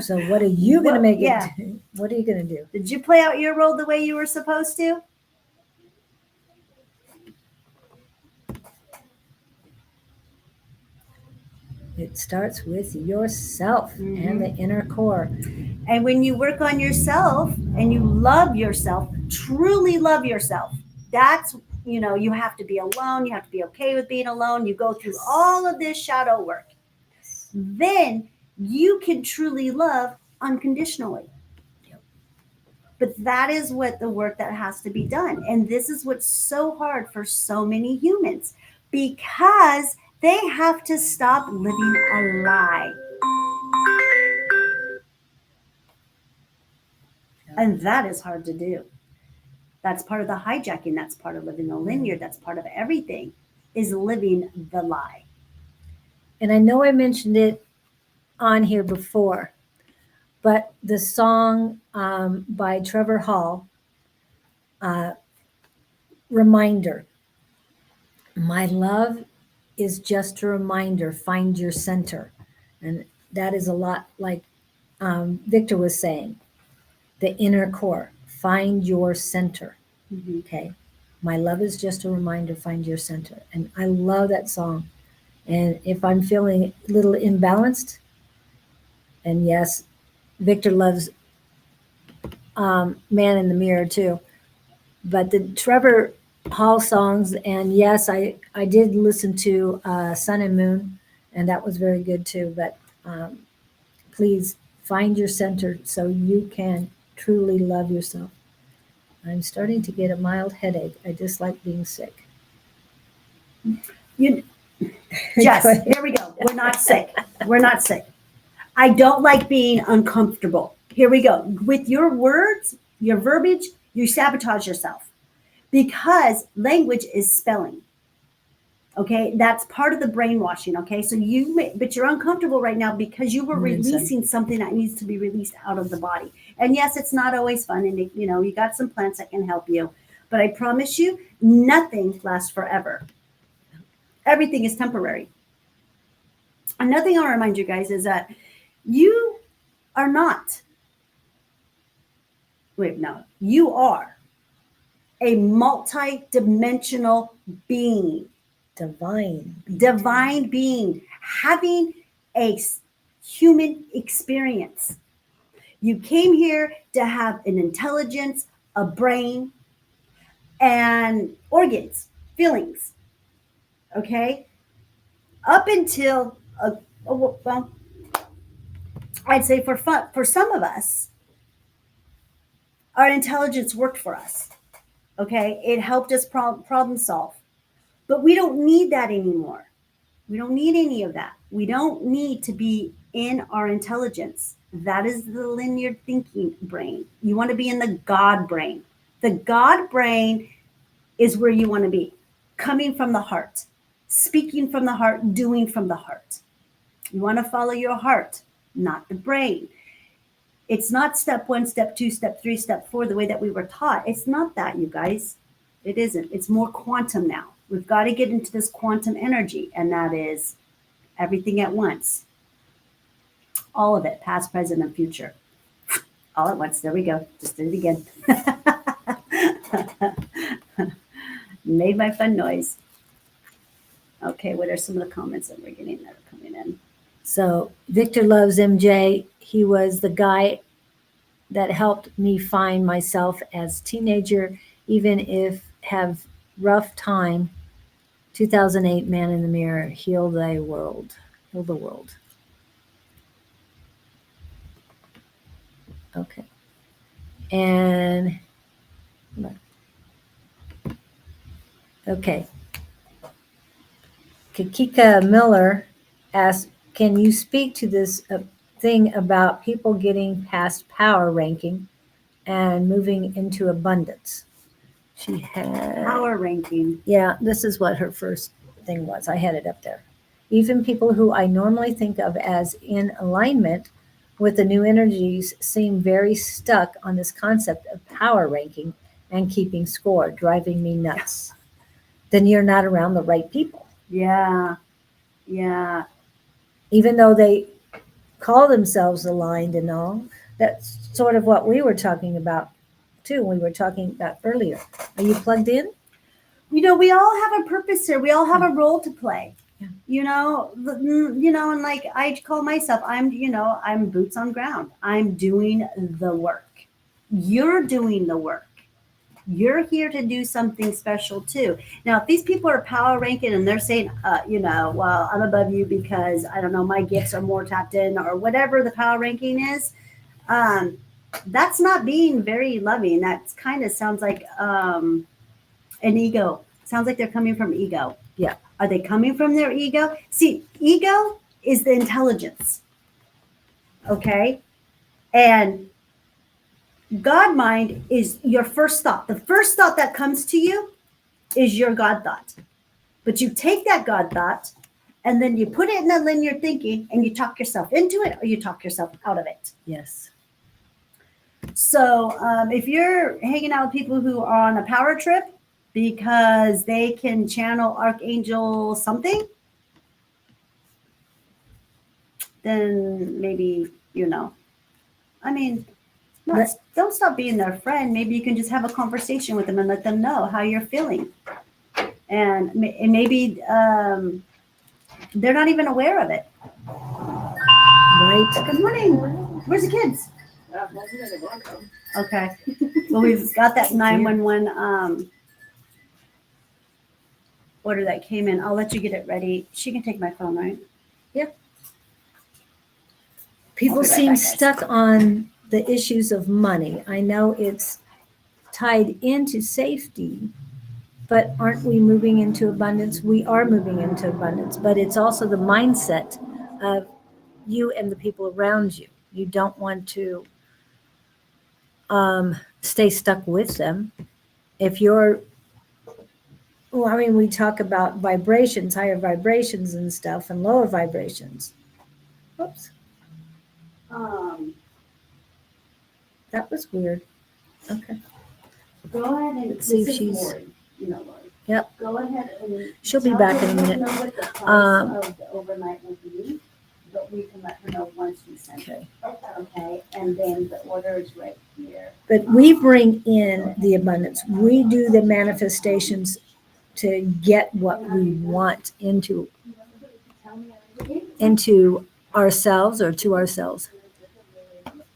So what are you going to make Yeah. it? What are you going to do? Did you play out your role the way you were supposed to? It starts with yourself and the inner core. And when you work on yourself and you love yourself, truly love yourself, that's, you have to be alone. You have to be okay with being alone. You go through all of this shadow work. Then you can truly love unconditionally. But that is what the work that has to be done. And this is what's so hard for so many humans, because they have to stop living a lie. And that is hard to do. That's part of the hijacking. That's part of living the linear. That's part of everything, is living the lie. And I know I mentioned it on here before, but the song by Trevor Hall, Reminder. My love is just a reminder. Find your center. And that is a lot like Victor was saying, the inner core. Find your center. Okay. My love is just a reminder. Find your center. And I love that song. And if I'm feeling a little imbalanced, and yes, Victor loves Man in the Mirror too. But the Trevor Hall songs, and yes, I did listen to Sun and Moon, and that was very good too. But please find your center so you can truly love yourself. I'm starting to get a mild headache. I dislike being sick. Jess, here we go. We're not sick. We're not sick. I don't like being uncomfortable. Here we go. With your words, your verbiage, you sabotage yourself, because language is spelling. Okay, that's part of the brainwashing. Okay, so but you're uncomfortable right now because you were releasing something that needs to be released out of the body. And yes, it's not always fun, and you got some plants that can help you, but I promise you, nothing lasts forever. Everything is temporary. Another thing I'll remind you guys is that you are not. You are a multi-dimensional being. Divine being, having a human experience. You came here to have an intelligence, a brain, and organs, feelings. Okay? Up until, well, I'd say for some of us, our intelligence worked for us. Okay? It helped us problem solve. But we don't need that anymore. We don't need any of that. We don't need to be in our intelligence. That is the linear thinking brain. You want to be in the God brain. The God brain is where you want to be, coming from the heart, speaking from the heart, doing from the heart. You want to follow your heart, not the brain. It's not step 1, step 2, step 3, step 4, the way that we were taught. It's not that, you guys. It isn't. It's more quantum now. We've got to get into this quantum energy, and that is everything at once. All of it, past, present, and future. All at once. There we go. Just did it again. Made my fun noise. Okay, what are some of the comments that we're getting that are coming in? So Victor loves MJ. He was the guy that helped me find myself as teenager, even if have rough time. 2008, Man in the Mirror, heal the world. Okay. And, okay. Kikika Miller asked, can you speak to this thing about people getting past power ranking and moving into abundance? She had power ranking. Yeah, this is what her first thing was. I had it up there. Even people who I normally think of as in alignment with the new energies seem very stuck on this concept of power ranking and keeping score, driving me nuts. then you're not around the right people. Yeah. Yeah. Even though they call themselves aligned and all, that's sort of what we were talking about too. We were talking about earlier. Are you plugged in? We all have a purpose here. We all have a role to play. Yeah. And like I call myself, I'm boots on ground. I'm doing the work. You're doing the work. You're here to do something special too. Now, if these people are power ranking and they're saying, well, I'm above you because I don't know, my gifts are more tapped in or whatever the power ranking is, that's not being very loving. That kind of sounds like an ego. Sounds like they're coming from ego. Yeah. Are they coming from their ego? See, ego is the intelligence. Okay. And God mind is your first thought. The first thought that comes to you is your God thought. But you take that God thought and then you put it in a linear thinking and you talk yourself into it or you talk yourself out of it. Yes. So if you're hanging out with people who are on a power trip because they can channel Archangel something, then maybe, don't stop being their friend. Maybe you can just have a conversation with them and let them know how you're feeling. And maybe they're not even aware of it. Right. Good morning. Where's the kids? Okay. Well, we've got that 911 order that came in. I'll let you get it ready. She can take my phone, right? Yep. People seem stuck on the issues of money. I know it's tied into safety, but aren't we moving into abundance? We are moving into abundance, but it's also the mindset of you and the people around you. You don't want to stay stuck with them. If you're, we talk about vibrations, higher vibrations and stuff, and lower vibrations. Whoops. That was weird. Okay. Go ahead and see if she's. Lori. Lori. Yep. Go ahead and. She'll be back in a minute. Know what the price of the overnight will be, but we can let her know once we send it. Okay. And then the order is right here. But we bring in the abundance. We do the manifestations to get what we want into ourselves or to ourselves.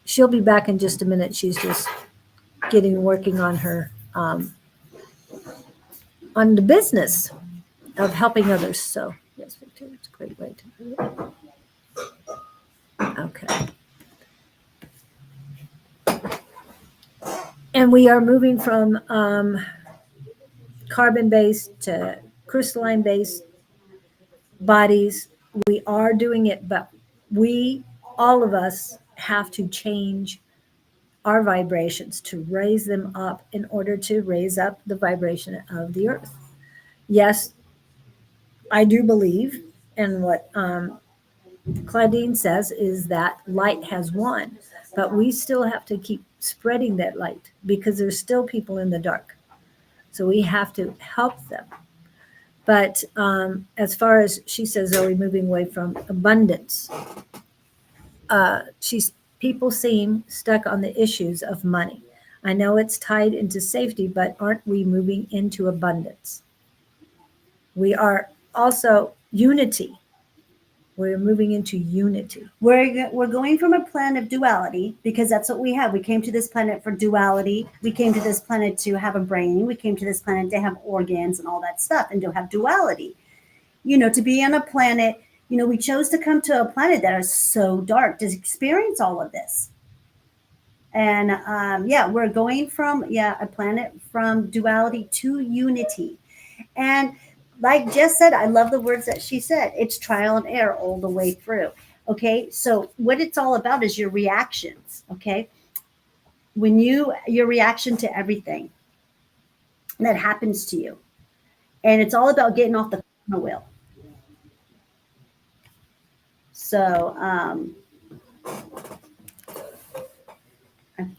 She'll be back in just a minute. She's just working on her, on the business of helping others. So yes, Victor, it's a great way to do it. Okay. And we are moving from carbon-based to crystalline-based bodies. We are doing it, but all of us have to change our vibrations to raise them up in order to raise up the vibration of the earth. Yes, I do believe, and what Claudene says is that light has won, but we still have to keep spreading that light because there's still people in the dark. So we have to help them. But as far as she says, are we moving away from abundance? People seem stuck on the issues of money. I know it's tied into safety, but aren't we moving into abundance? We are also unity. We're moving into unity. We're going from a planet of duality because that's what we have. We came to this planet for duality. We came to this planet to have a brain. We came to this planet to have organs and all that stuff and to have duality. To be on a planet, we chose to come to a planet that is so dark to experience all of this. And we're going from a planet from duality to unity. And like Jess said, I love the words that she said. It's trial and error all the way through. Okay. So what it's all about is your reactions. Okay. When your reaction to everything that happens to you. And it's all about getting off the wheel. So I'm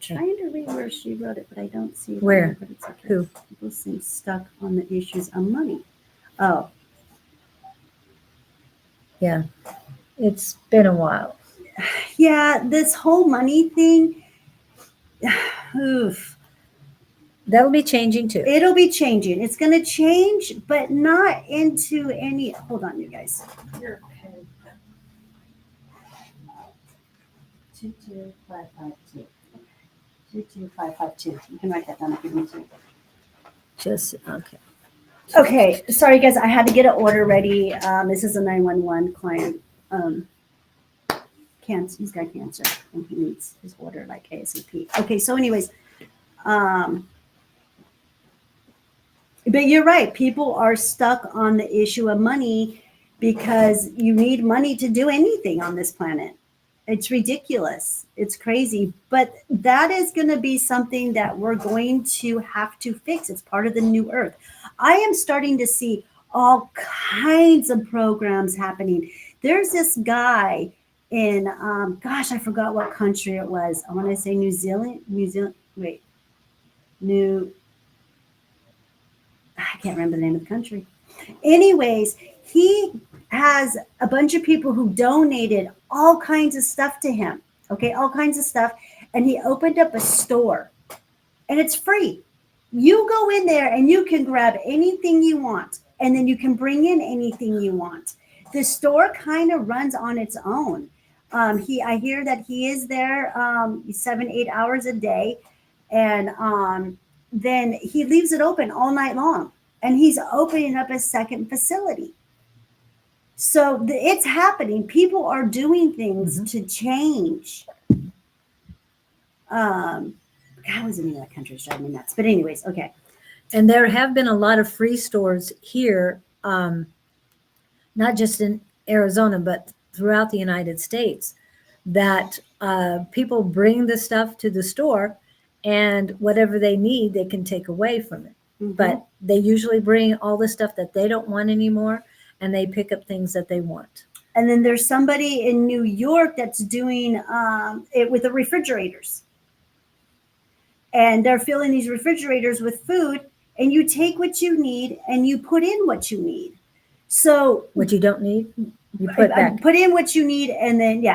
trying to read where she wrote it, but I don't see where. But it's okay. Who? People seem stuck on the issues of money. Oh, Yeah. It's been a while. yeah, this whole money thing, oof. That'll be changing too. It'll be changing. It's going to change, but not into any. Hold on, you guys. Here, pen. 22552. 22552. You can write that down if you need to. Just okay. Okay, sorry guys, I had to get an order ready. This is a 911 client. Cancer. He's got cancer, and he needs his order like ASAP. Okay, so anyways, but you're right. People are stuck on the issue of money because you need money to do anything on this planet. It's ridiculous. It's crazy. But that is going to be something that we're going to have to fix. It's part of the new earth. I am starting to see all kinds of programs happening. There's this guy in, gosh, I forgot what country it was. I want to say New Zealand. I can't remember the name of the country. Anyways, he has a bunch of people who donated all kinds of stuff to him. Okay, all kinds of stuff. And he opened up a store. And it's free. You go in there and you can grab anything you want. And then you can bring in anything you want. The store kind of runs on its own. I hear that he is there 7-8 hours a day. And then he leaves it open all night long, and he's opening up a second facility. So it's happening. People are doing things to change. God, was in that country driving me nuts. But anyways, okay. And there have been a lot of free stores here, not just in Arizona, but throughout the United States, that people bring the stuff to the store. And whatever they need, they can take away from it. But they usually bring all the stuff that they don't want anymore, and they pick up things that they want. And then there's somebody in New York that's doing it with the refrigerators. And they're filling these refrigerators with food, and you take what you need and you put in what you need. So what you don't need, you put back. Put in what you need, and then,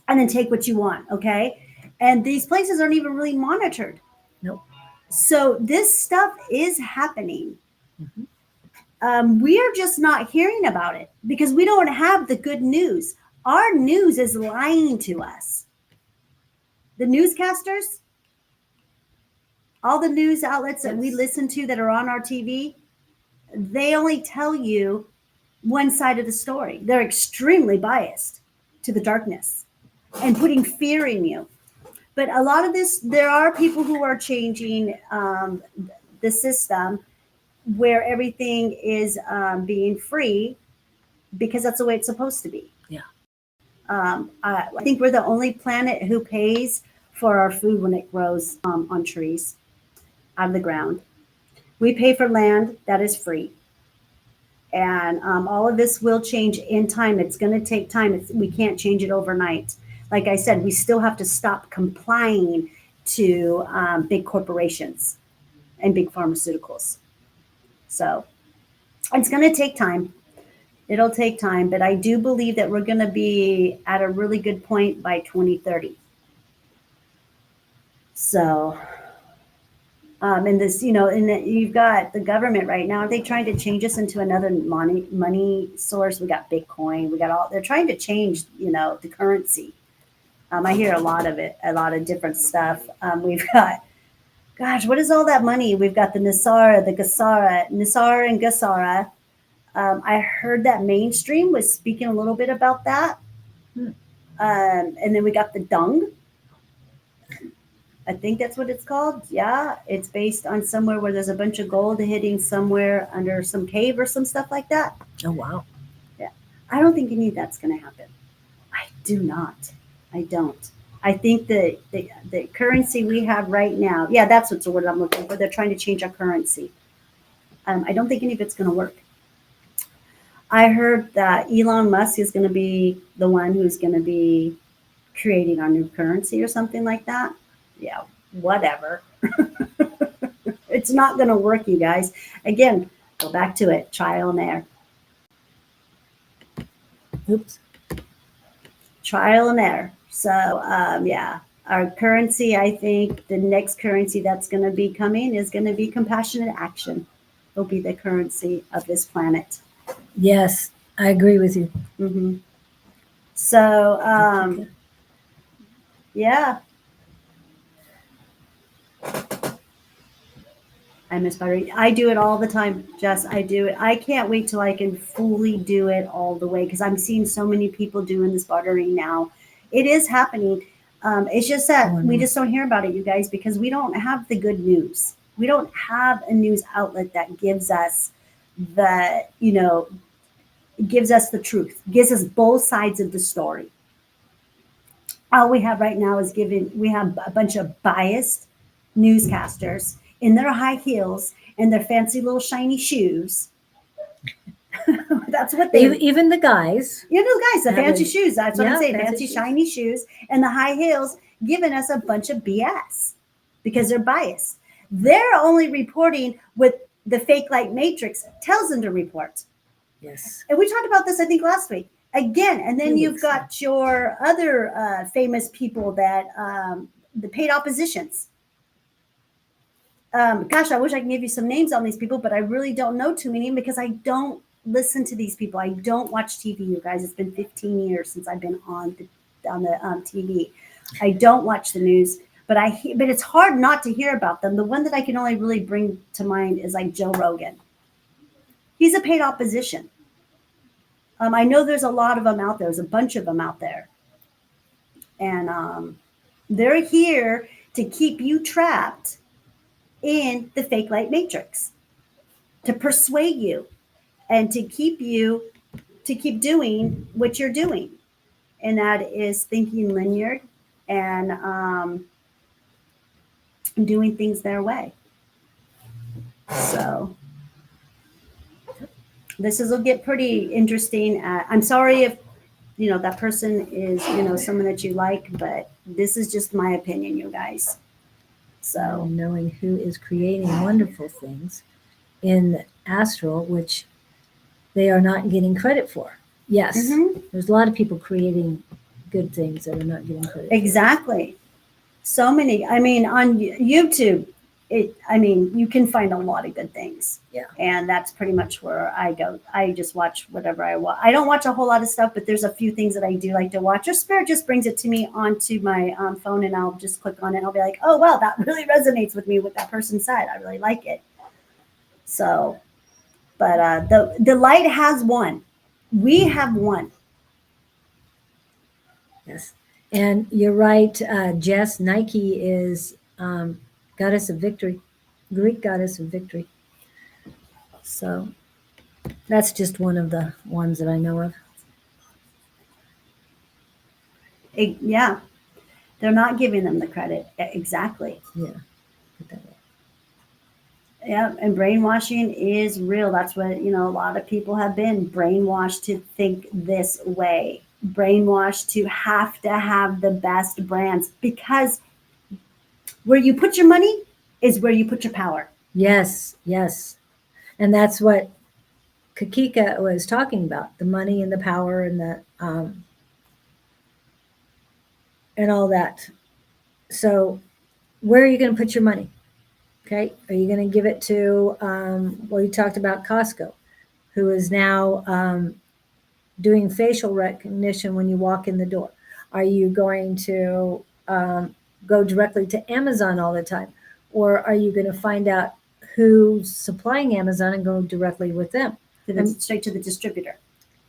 and then take what you want, okay? And these places aren't even really monitored. Nope. So this stuff is happening. We are just not hearing about it because we don't have the good news. Our news is lying to us. The newscasters, all the news outlets that we listen to that are on our TV, they only tell you one side of the story. They're extremely biased to the darkness and putting fear in you. But a lot of this, there are people who are changing the system where everything is being free because that's the way it's supposed to be. Yeah. I think we're the only planet who pays for our food when it grows on trees out of the ground. We pay for land that is free. And all of this will change in time. It's going to take time. We can't change it overnight. Like I said, we still have to stop complying to big corporations and big pharmaceuticals. So it's going to take time. It'll take time, but I do believe that we're going to be at a really good point by 2030. So, and this, and you've got the government right now. Are they trying to change us into another money source? We got Bitcoin. They're trying to change, the currency. I hear a lot of it, a lot of different stuff. We've got, gosh, what is all that money? We've got the Nisara, the Gasara, Nisara and Gasara. I heard that Mainstream was speaking a little bit about that. And then we got the Dung. I think that's what it's called. Yeah, it's based on somewhere where there's a bunch of gold hitting somewhere under some cave or some stuff like that. Oh, wow. Yeah. I don't think any of that's going to happen. I do not. I don't. I think the currency we have right now, that's what's the word I'm looking for. They're trying to change our currency. I don't think any of it's going to work. I heard that Elon Musk is going to be the one who's going to be creating our new currency or something like that. Yeah, whatever. It's It's not going to work, you guys. Again, go back to it. Trial and error. Oops. Trial and error. So, yeah, our currency, I think the next currency that's going to be coming is going to be compassionate action. Will be the currency of this planet. Yes, I agree with you. Mm-hmm. So, yeah. I miss buttering. I do it all the time, Jess. I do it. I can't wait till I can fully do it all the way because I'm seeing so many people doing this buttering now. It is happening. It's just that we just don't hear about it, you guys, because we don't have the good news. We don't have a news outlet that gives us the, gives us the truth, gives us both sides of the story. All we have right now is we have a bunch of biased newscasters in their high heels and their fancy little shiny shoes. That's what even the guys. The fancy shoes. That's what I'm saying. Fancy shiny shoes and the high heels giving us a bunch of BS because they're biased. They're only reporting what the fake light matrix tells them to report. Yes. And we talked about this, I think, last week. Again, and then you've got your other famous people that the paid oppositions. Gosh, I wish I could give you some names on these people, but I really don't know too many because I don't listen to these people. I don't watch TV, you guys. It's been 15 years since I've been on the TV. I don't watch the news, but it's hard not to hear about them. The one that I can only really bring to mind is like Joe Rogan. He's a paid opposition. I know there's a lot of them out there. There's a bunch of them out there. And they're here to keep you trapped in the fake light matrix, to persuade you and to keep doing what you're doing. And that is thinking linear and doing things their way. So will get pretty interesting. I'm sorry if, that person is, someone that you like, but this is just my opinion, you guys. So knowing who is creating wonderful things in astral, which they are not getting credit for. Yes, there's a lot of people creating good things that are not getting credit. Exactly. So many. I mean, on YouTube, you can find a lot of good things. Yeah. And that's pretty much where I go. I just watch whatever I want. I don't watch a whole lot of stuff, but there's a few things that I do like to watch. Or Spirit just brings it to me onto my phone, and I'll just click on it. And I'll be like, oh, wow, that really resonates with me, what that person said. I really like it. So, but the light has won. We have won. Yes. And you're right, Jess. Nike is goddess of victory, Greek goddess of victory. So that's just one of the ones that I know of. Yeah. They're not giving them the credit. Exactly. Yeah. Yeah, and brainwashing is real. That's what, a lot of people have been brainwashed to think this way, brainwashed to have the best brands, because where you put your money is where you put your power. Yes, yes. And that's what Kakika was talking about, the money and the power and the and all that. So where are you going to put your money? Okay. Are you going to give it to, well, you talked about Costco, who is now doing facial recognition when you walk in the door. Are you going to go directly to Amazon all the time? Or are you going to find out who's supplying Amazon and go directly with them? Straight to the distributor.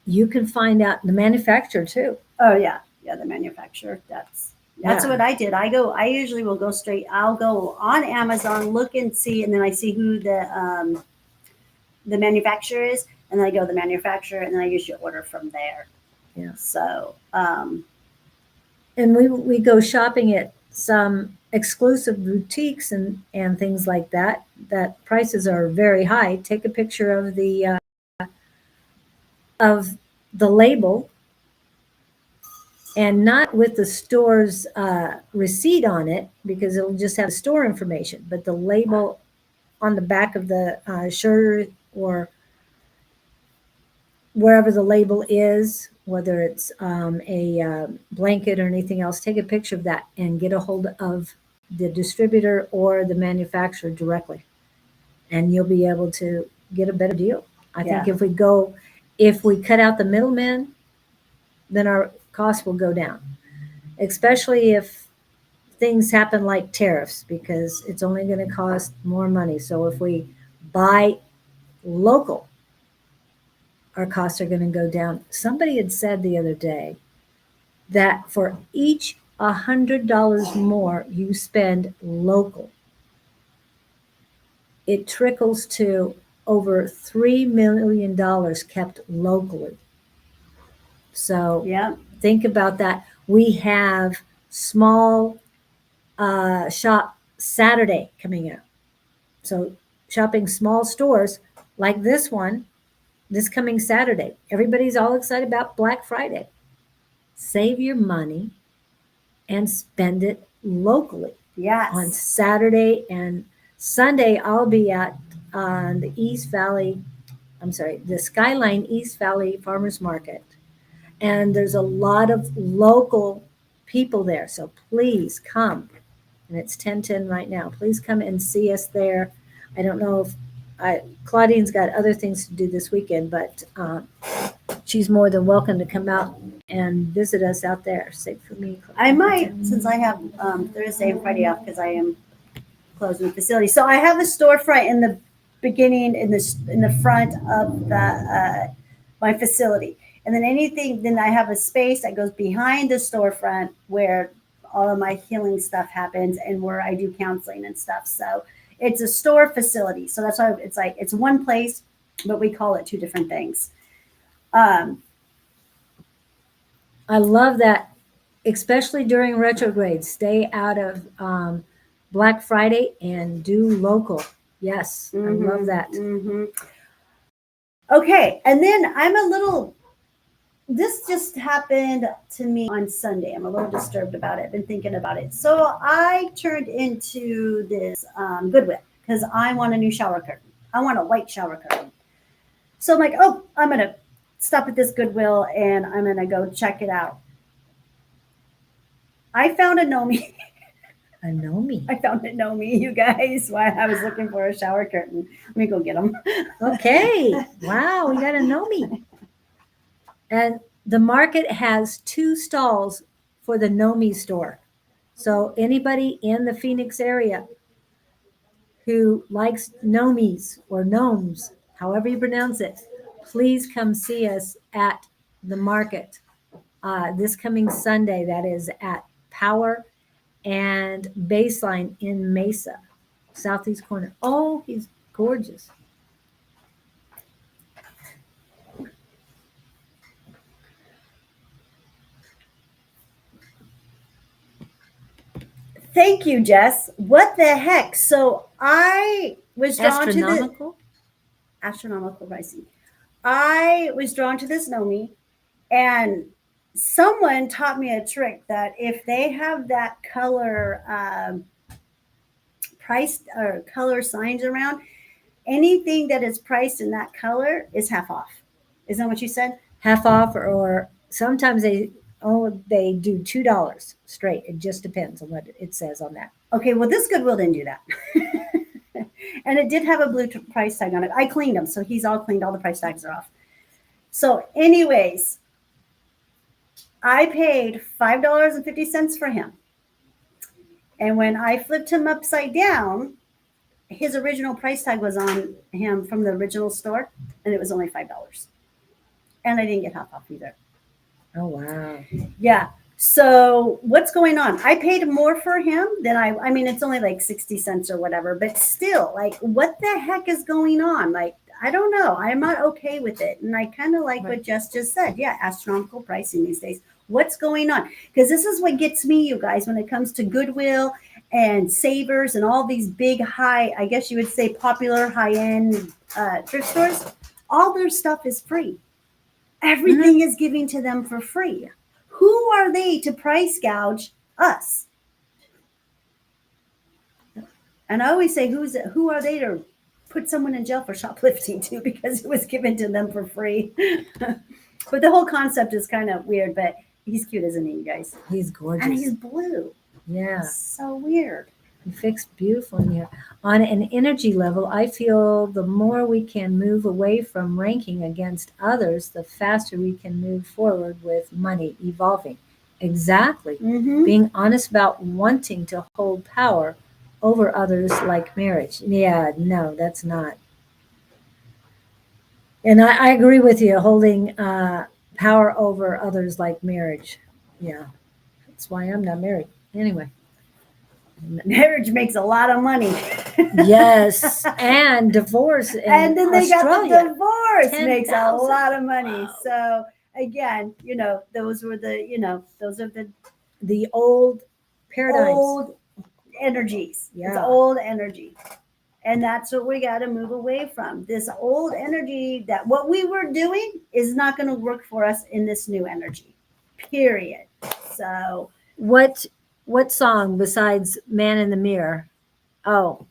You can find out the manufacturer too. Oh, yeah. Yeah, the manufacturer. That's what I did. I usually will go straight. I'll go on Amazon, look and see, and then I see who the manufacturer is, and then I go to the manufacturer, and then I usually order from there. Yeah. So, and we go shopping at some exclusive boutiques and things like that. That prices are very high. Take a picture of the label. And not with the store's receipt on it, because it'll just have store information, but the label on the back of the shirt or wherever the label is, whether it's a blanket or anything else, take a picture of that and get a hold of the distributor or the manufacturer directly. And you'll be able to get a better deal. I think if we cut out the middleman, then our costs will go down, especially if things happen like tariffs, because it's only going to cost more money. So if we buy local, our costs are going to go down. Somebody had said the other day that for each $100 more you spend local, it trickles to over $3 million kept locally. So Yeah. think about that. We have small shop Saturday coming up. So shopping small stores like this one, this coming Saturday. Everybody's all excited about Black Friday. Save your money and spend it locally. Yes. On Saturday and Sunday, I'll be at the Skyline East Valley Farmers Market. And there's a lot of local people there. So please come. And it's 10:10 right now. Please come and see us there. I don't know if Claudene's got other things to do this weekend, but she's more than welcome to come out and visit us out there. Save for me. Claudene. I might, since I have Thursday and Friday off because I am closing the facility. So I have a storefront in the beginning, in the front of the my facility, and then I have a space that goes behind the storefront where all of my healing stuff happens and where I do counseling and stuff. So it's a store facility. So that's why it's one place, but we call it two different things. I love that, especially during retrograde. Stay out of Black Friday and do local. Yes, I love that. Mm-hmm. Okay, and then this just happened to me on Sunday. I'm a little disturbed about it. Been thinking about it. So I turned into this Goodwill because I want a new shower curtain. I want a white shower curtain. So I'm like, I'm going to stop at this Goodwill and I'm going to go check it out. I found a Nomi. A Nomi. I found a Nomi, you guys, while I was looking for a shower curtain. Let me go get them. Okay. Wow, we got a Nomi. And the market has 2 stalls for the Nomi store. So anybody in the Phoenix area who likes Nomis or gnomes, however you pronounce it, please come see us at the market this coming Sunday. That is at Power and Baseline in Mesa, southeast corner. Oh, he's gorgeous. Thank you, Jess. What the heck? So I was drawn to the astronomical pricing. I was drawn to this Nomi, and someone taught me a trick that if they have that color priced or color signs around, anything that is priced in that color is half off. Isn't that what you said? Half off, or sometimes they do $2 straight. It just depends on what it says on that. Okay, well, this Goodwill didn't do that. And it did have a blue price tag on it. I cleaned them, so he's all cleaned. All the price tags are off. So anyways, I paid $5.50 for him. And when I flipped him upside down, his original price tag was on him from the original store, and it was only $5. And I didn't get half off either. Oh, wow. Yeah. So what's going on? I paid more for him than I mean, it's only like 60 cents or whatever, but still, like, what the heck is going on? Like, I don't know. I'm not okay with it. And I kind of like what Jess just said. Yeah, astronomical pricing these days. What's going on? Because this is what gets me, you guys, when it comes to Goodwill and Savers and all these big high, I guess you would say popular high-end thrift stores. All their stuff is free. Everything is given to them for free. Who are they to price gouge us? And I always say, who are they to put someone in jail for shoplifting too because it was given to them for free. But the whole concept is kind of weird, but he's cute, isn't he, you guys? He's gorgeous. And he's blue. Yeah. So weird. He fixed beautiful in here. On an energy level, I feel the more we can move away from ranking against others, the faster we can move forward with money evolving. Exactly. Mm-hmm. Being honest about wanting to hold power over others like marriage. Yeah, no, that's not. And I agree with you, holding power over others like marriage. Yeah, that's why I'm not married. Anyway. Marriage makes a lot of money. Yes, and divorce in and then they Australia, got the divorce 10,000. makes a lot of money. Wow. So again, those are The old paradigms. old energies. It's Yeah. old energy. And that's what we got to move away from. This old energy that what we were doing is not going to work for us in this new energy. Period. So What song besides Man in the Mirror? Oh,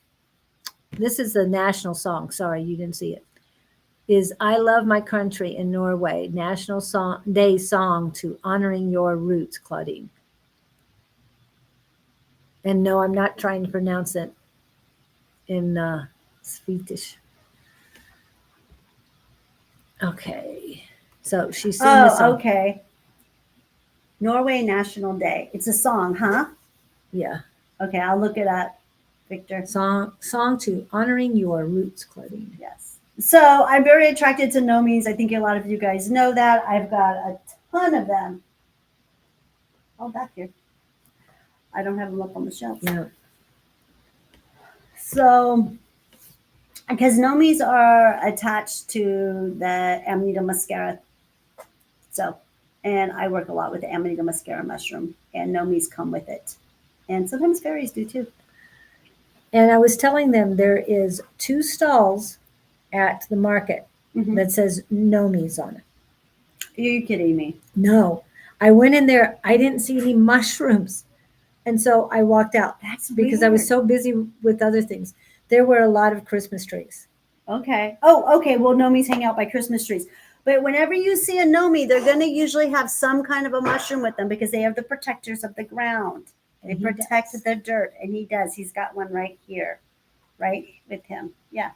this is a national song. Sorry, you didn't see it. Is I Love My Country in Norway, National Day song to honoring your roots, Claudene. And no, I'm not trying to pronounce it in Swedish. Okay. So she's singing the song. okay. Norway National Day. It's a song, huh? Yeah. Okay, I'll look it up, Victor. Song to honoring your roots, Claudine. Yes. So I'm very attracted to nomies. I think a lot of you guys know that. I've got a ton of them. Oh, back here. I don't have them up on the shelf. Yeah. So, because nomies are attached to the Amanita muscaria. So, and I work a lot with the Amanita muscaria mushroom, and nomies come with it. And sometimes fairies do too. And I was telling them there is 2 stalls at the market that says nomies on it. Are you kidding me? No. I went in there, I didn't see any mushrooms. And so I walked out. That's because weird. I was so busy with other things. There were a lot of Christmas trees. Okay. Oh, okay. Well, nomies hang out by Christmas trees. But whenever you see a nomi, they're going to usually have some kind of a mushroom with them because they have the protectors of the ground. They protect the dirt, and he does. He's got one right here, right with him. Yeah.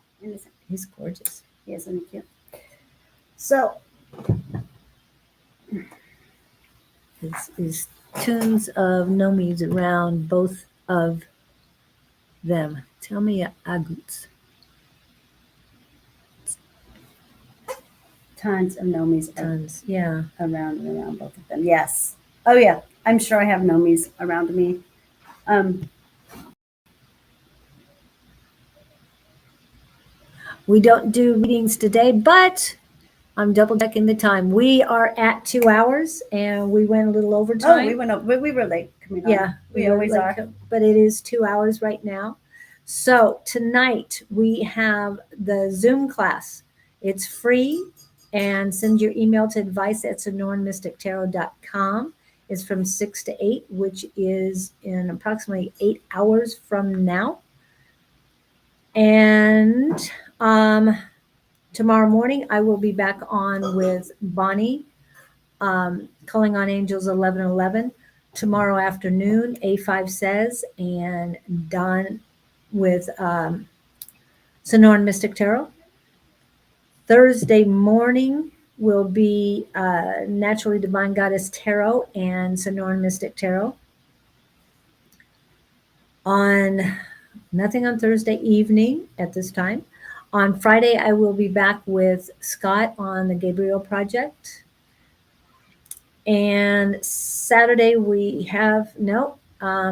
He's gorgeous. He is, isn't he cute? So. There's tunes of nomis around both of them. Tell me aguts. Tons of nomis. Tons, yeah. Around and around both of them. Yes. Oh, yeah. I'm sure I have nomis around me. We don't do readings today, but I'm double checking the time. We are at 2 hours, and we went a little over time. Oh, we went over. We were late coming on. Yeah, we always are. But it is 2 hours right now. So tonight we have the Zoom class. It's free, and send your email to advice@sonoranmystictarot.com. It's from 6 to 8, which is in approximately 8 hours from now. And tomorrow morning, I will be back on with Bonnie, calling on Angels 1111. Tomorrow afternoon, A5 says, and Don with Sonoran Mystic Tarot. Thursday morning will be Naturally Divine Goddess Tarot and Sonoran Mystic Tarot. Nothing on Thursday evening at this time. On Friday, I will be back with Scott on the Gabriel Project. And Saturday we have,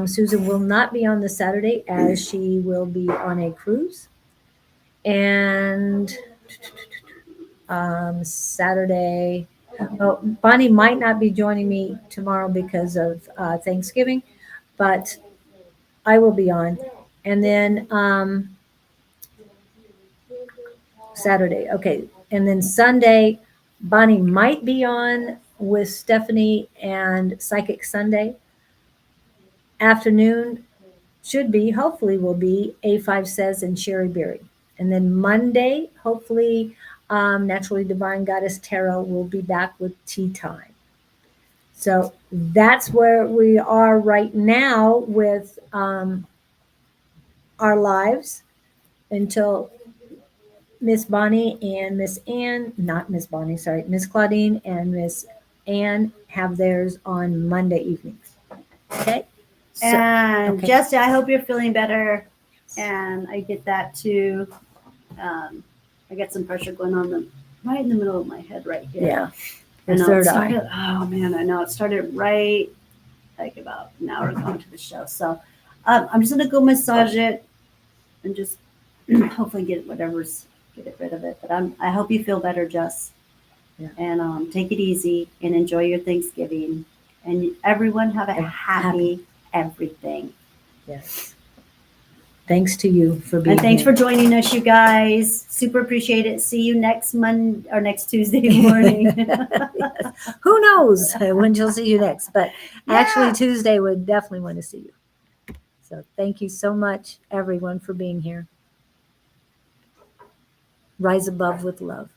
Susan will not be on the Saturday as she will be on a cruise. And Saturday, Bonnie might not be joining me tomorrow because of Thanksgiving, but I will be on. And then Saturday, okay. And then Sunday, Bonnie might be on with Stephanie and Psychic Sunday. Afternoon hopefully will be A5 Says and Sherry Berry. And then Monday, hopefully, Naturally Divine Goddess Tarot will be back with tea time. So that's where we are right now with our lives until Miss Bonnie and Miss Ann, not Miss Bonnie, sorry, Miss Claudine and Miss Ann have theirs on Monday evenings. Okay. And okay. Jesse, I hope you're feeling better. And I get that too. I got some pressure going on right in the middle of my head right here. Yeah. The third eye. Oh man, I know it started right like about an hour ago into the show. So I'm just gonna go massage it and just hopefully get rid of it. But I hope you feel better, Jess. Yeah. And take it easy and enjoy your Thanksgiving. And everyone have a happy everything. Yes. Thanks to you for being And thanks here. for joining us, you guys. Super appreciate it. See you next Monday or next Tuesday morning. Yes. Who knows when she'll see you next? But actually, Tuesday would definitely want to see you. So thank you so much, everyone, for being here. Rise above with love.